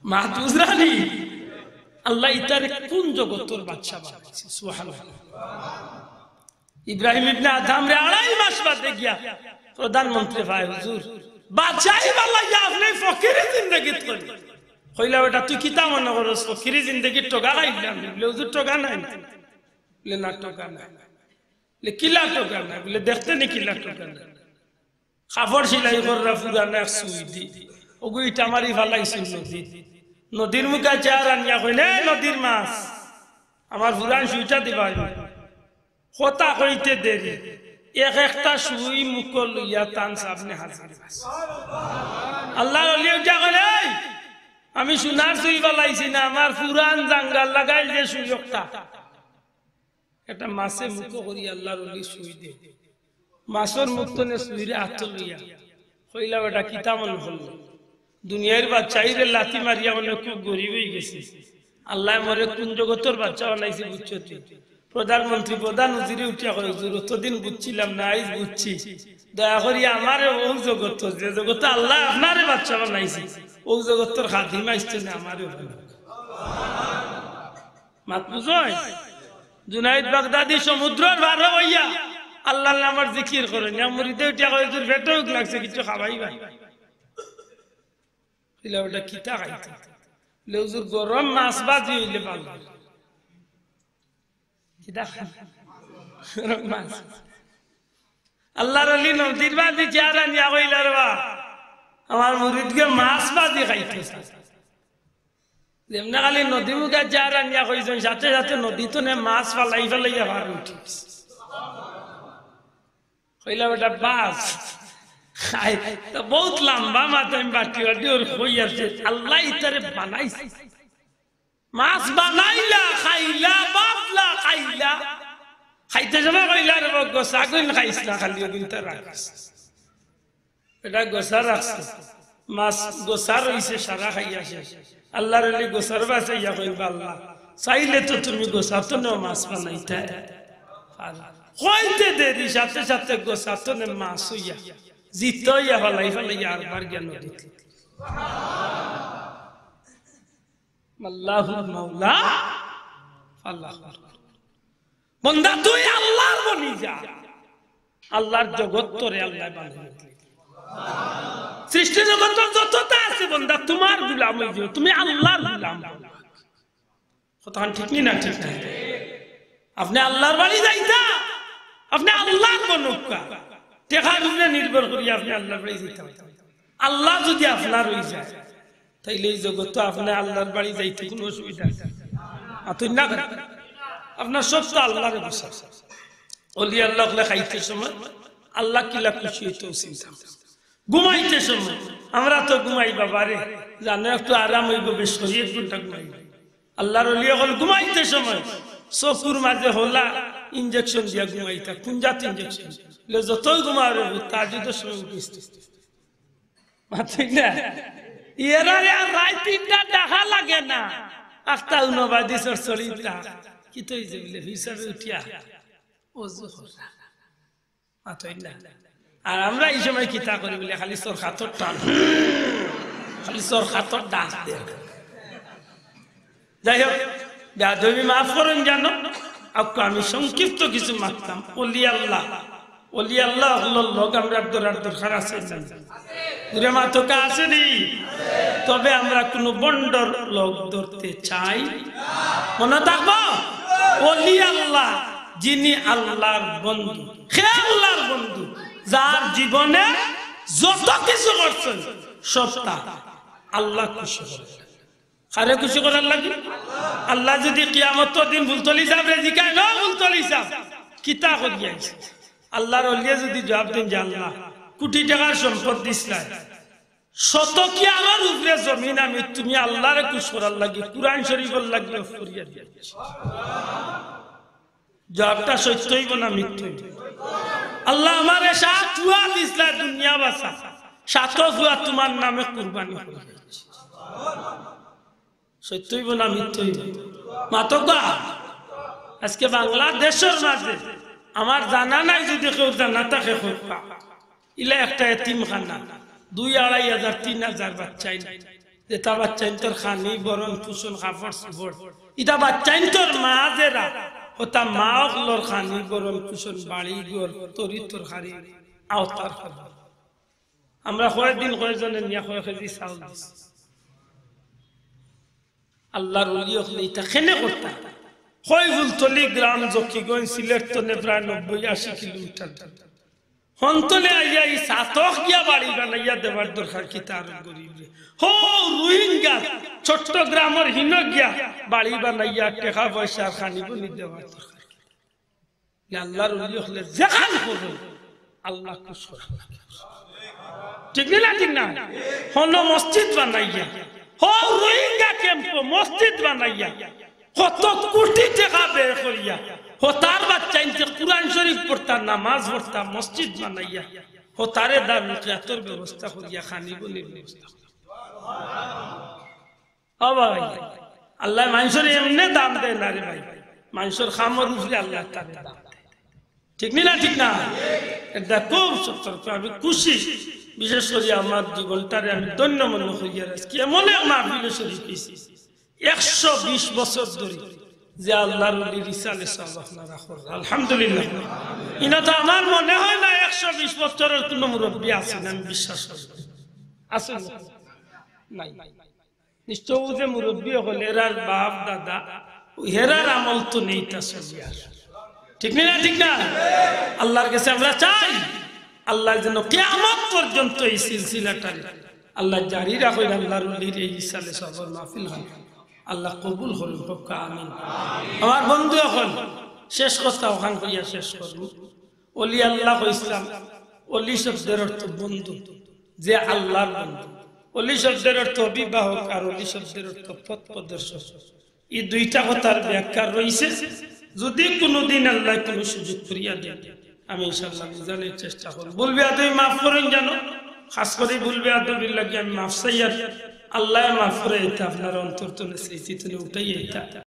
মাহফুজ রানী আল্লাহ ইতারে কোন জগতের বাদশা বানাইছে সুবহানাল্লাহ ইব্রাহিম ইবনে আদম রে 2.5 মাস বাদে গিয়া প্রধানমন্ত্রী ভাই হুজুর বাদশাহী বাল্লা ইয়া আপনি ফকিরি জিন্দেগি করি কইলা বেটা তুই কিতা মনে করছ ফকিরি জিন্দেগি টগা খাইলাম বলে হুজুর টগা নাই বলে না টগা নাই বলে কিলা টগা নাই বলে দেখতে নি কিলা টগা নাই কাপড় সেলাই কররা পুরানা এক সুইদি ওগো ইটা মারি ফালাইছিল নদী নদীর মুখে চার আনিয়া কইলে নদীর মাছ আমার পুরান সুইটা দিবা কথা কইতে দেরি এক একটা সুই মুখ লইয়া তান সামনে হাজির আল্লাহ আমি সোনার সুই বালাইছি না আমার পুরান জাঙ্গাল লাগাই যে সুযোগটা একটা মাছে মুখ করি আল্লাহর ওলি সুই দে মাছের মুখ তো সুইরে হাত লইয়া কইলা বেটা কিতা মনে হল দুনিয়ার বাচ্চাইরে লাথি মারিয়া মনে খুব গরিব হয়ে গেছে আল্লাহ মরে কোন জগতের বাচ্চা বানাইছে বুঝছো প্রধানমন্ত্রী প্রধান উজিরে উঠিয়া করে অতদিন বুঝছিলাম না আইজ বুঝছি দয়া করি আমার ও জগৎ যে জগতে আল্লাহ আপনারে বাচ্চা বানাইছে ও জগতের খাদিমা আসছে না আমারও মাত বুঝয় জুনাইদ বাগদাদি সমুদ্রের ভার হইয়া আল্লাহ নামের জিকির করেন মুরিদে উঠিয়া করে তোর পেটে লাগছে কিছু খাবাই ভাই ওটা কিতা খাইতে লেউজুর গরম মাছ বাজি হইলে ভালো আল্লাহর আলী নদীর বাদি চেহারা নিয়া কইলার বা আমার মুরিদকে মাছ বাজি খাইতেছে যেমন খালি নদী মুখে চেহারা নিয়া কইছেন সাথে সাথে নদী তো নে মাছ ফালাই ফেলাইয়া ভার উঠিস কইলা বেটা বাস বহুত লম্বা মাথা বাটি বাটি ওর হই আছে আল্লাহ ইতারে বানাইছে মাছ বানাইলা খাইলা বাপলা খাইলা খাইতে যাবে কইলা রে গোসা কইন খাইছ না খালি কিন্তু রাখিস এটা গোসা রাখছে মাছ গোসা রইছে সারা খাইয়া শেষ আল্লাহর আলী গোসার বাসে ইয়া কইবা আল্লাহ চাইলে তো তুমি গোসা তো না মাছ বানাইতে কইতে দেরি সাথে সাথে গোসা তো না মাছ হইয়া জিতো ইয়া ফালাই ফালাই আর বার জ্ঞান দিতে আল্লাহুল মাওলা আল্লাহ বান্দা তুই আল্লাহর বনি যা আল্লাহর জগৎ তোরে আল্লাহ বানাইছে সৃষ্টি জগৎ যতটা আছে বান্দা তোমার গোলাম হইছো তুমি আল্লাহর গোলাম কথা ঠিক না ঠিক না আপনি আল্লাহর বাড়ি যাইতা আপনি আল্লাহর বনুকা টেকার উপরে নির্ভর করি আপনি আল্লাহর বাড়ি যাইতে আল্লাহ যদি আপনার হয়ে যায় তাইলে এই জগৎ আপনি আল্লাহর বাড়ি যাইতে কোনো অসুবিধা নেই না আপনার সব তো আল্লাহর বিশ্বাস ওলি আল্লাহ খাইতে সময় আল্লাহ কিলা খুশি হইতে চিন্তা ঘুমাইতে সময় আমরা তো ঘুমাই বাবারে জানো একটু আরাম হইব বেশ করি এক ঘন্টা ঘুমাই আল্লাহর ওলি হল ঘুমাইতে সময় চকুর মাঝে হলা ইঞ্জেকশন দিয়া ঘুমাইতা কোন জাত ইঞ্জেকশন যতই ঘুমাবে তাজুদের সময় উঠিস ঠিক না এরারে আর রাত তিনটা দেখা লাগে না আখতা উনবাদি সরসরিতা কি তো হইছে বলে হিসাবে উঠিয়া ওযু করা মাতই না আর আমরা এই সময় কিতা করি বলে খালি সর খাতর টান খালি সর খাতর ডাক দে যাই হোক বেয়াদবি মাফ করেন জানো আপনি আমি সংক্ষিপ্ত কিছু মানতাম ওলি আল্লাহ হলো লোক আমরা দরকার আছে ঘুরে মাতকা আছে নি তবে আমরা কোন বন্ডর লোক ধরতে চাই মনে থাকবো ওলি আল্লাহ যিনি আল্লাহর বন্ধু হে আল্লাহর বন্ধু যার জীবনে যত কিছু করছেন সবটা আল্লাহ খুশি করে কারে খুশি করার লাগে আল্লাহ যদি কিয়ামতের দিন ভুলতলি সাহেব জিকায় না ভুলতলি সাহেব কিতা করিয়াছে আল্লাহর ওলিয়ে যদি জবাব দেন যে আল্লাহ কোটি টাকার সম্পদ দিছিলেন শত কি আমার উপরে জমিন আমি তুমি আল্লাহরে খুশি করার লাগে কুরআন শরীফের লাগে ফরিয়াদ দিয়েছি জবাবটা সত্য হইব না মিথ্যা হইব আল্লাহ আমারে সাত ফুয়া দিছিলেন দুনিয়া বাসা সাত ফুয়া তোমার নামে কুরবানি করেছি সত্য হইব না মিথ্যা হইব মাতকা আজকে বাংলাদেশের মাঝে আমার জানা নাই যদি কেউ জানা থাকে ইলা একটা এতিমখানা 2,500 3,000 বাচ্চাই যেটা বাচ্চাই তোর খানি বরণ পুষণ কাপড় চোপড় এটা বাচ্চাই তোর মা যেরা ওটা মা অকলর খানি বরণ পুষণ বাড়ি ঘর তরি তোর খারি আওতার খবর আমরা কয়েকদিন কয়েকজনে নিয়ে কয়েক কেজি চাউল দিছি আল্লাহর ওলি হলে এটা কেনে করতাম হইফুলতলি গ্রাম জকিগঞ্জ সিলেট তো প্রায় 90-80 কিলোমিটার হন্তলে আইয়া এই সাতক গিয়া বাড়ি বানাইয়া দেবার দরকার কি তার গরিব হো রোহিঙ্গা ছোট্ট গ্রামের হিন গিয়া বাড়ি বানাইয়া টাকা পয়সা খানি বনি দেবার দরকার আল্লাহর ওলি হলে যেখান করবে আল্লাহ খুশ হবে ঠিক না ঠিক না হলো মসজিদ বানাইয়া হো রোহিঙ্গা ক্যাম্প মসজিদ বানাইয়া কত কোটি টাকা ব্যয় করিয়া হো তার বাচ্চা ইনতে কুরআন শরীফ পড়তা নামাজ পড়তা মসজিদ বানাইয়া হো তারে দাবি কিয়াতর ব্যবস্থা করিয়া খানি বলির ব্যবস্থা ও ভাই আল্লাহ মানুষের এমনি দাম দেয় না রে ভাই মানুষের খামর উপরে আল্লাহ তারে দাম দেয় ঠিক না ঠিক না এটা খুব সতর্ক আমি খুশি বিশেষ করে আমার জীবনটারে আমি ধন্য মনে হইয়া আজকে এমন মাহফিলে শরীফ হইছি 120 বছর ধরে যে আল্লাহর ওলি রিসালে সাল্লাল্লাহু আলাইহি আলহামদুলিল্লাহ ইনা তো আমার মনে হয় না 120 বছরের কোনো মুরব্বি আছে আমি বিশ্বাস করি আছে নাই নিশ্চয় যে মুরব্বি হলে এরার বাপ দাদা হেরার আমল তো নেই তা সজিয়ার ঠিক না ঠিক না আল্লাহর কাছে আমরা চাই আল্লাহ যেন কিয়ামত পর্যন্ত এই সিলসিলাটা আল্লাহ জারি রাখেন আল্লাহর ওলির এই ইসালে সবর মাহফিল হয় আল্লাহ কবুল করুন আমিন আমার বন্ধু এখন শেষ কথা ওখান কইয়া শেষ করব ওলি আল্লাহ ইসলাম ওলি শব্দের অর্থ বন্ধু যে আল্লাহর বন্ধু ওলি শব্দের অর্থ অভিভাবক আর ওলি শব্দের অর্থ পথ প্রদর্শক এই দুইটা কথার ব্যাখ্যা রয়েছে যদি কোনোদিন আল্লাহ কোনো সুযোগ করিয়া দেন আমি ইনশাআল্লাহ জানার চেষ্টা করব বলবে আদই মাফ করেন জানো খাস করে বলবে আদবির লাগি আমি মাফ চাই আর আল্লাহ মাফ করে এটা আপনার অন্তর তলে স্মৃতি তুলে উঠাই এটা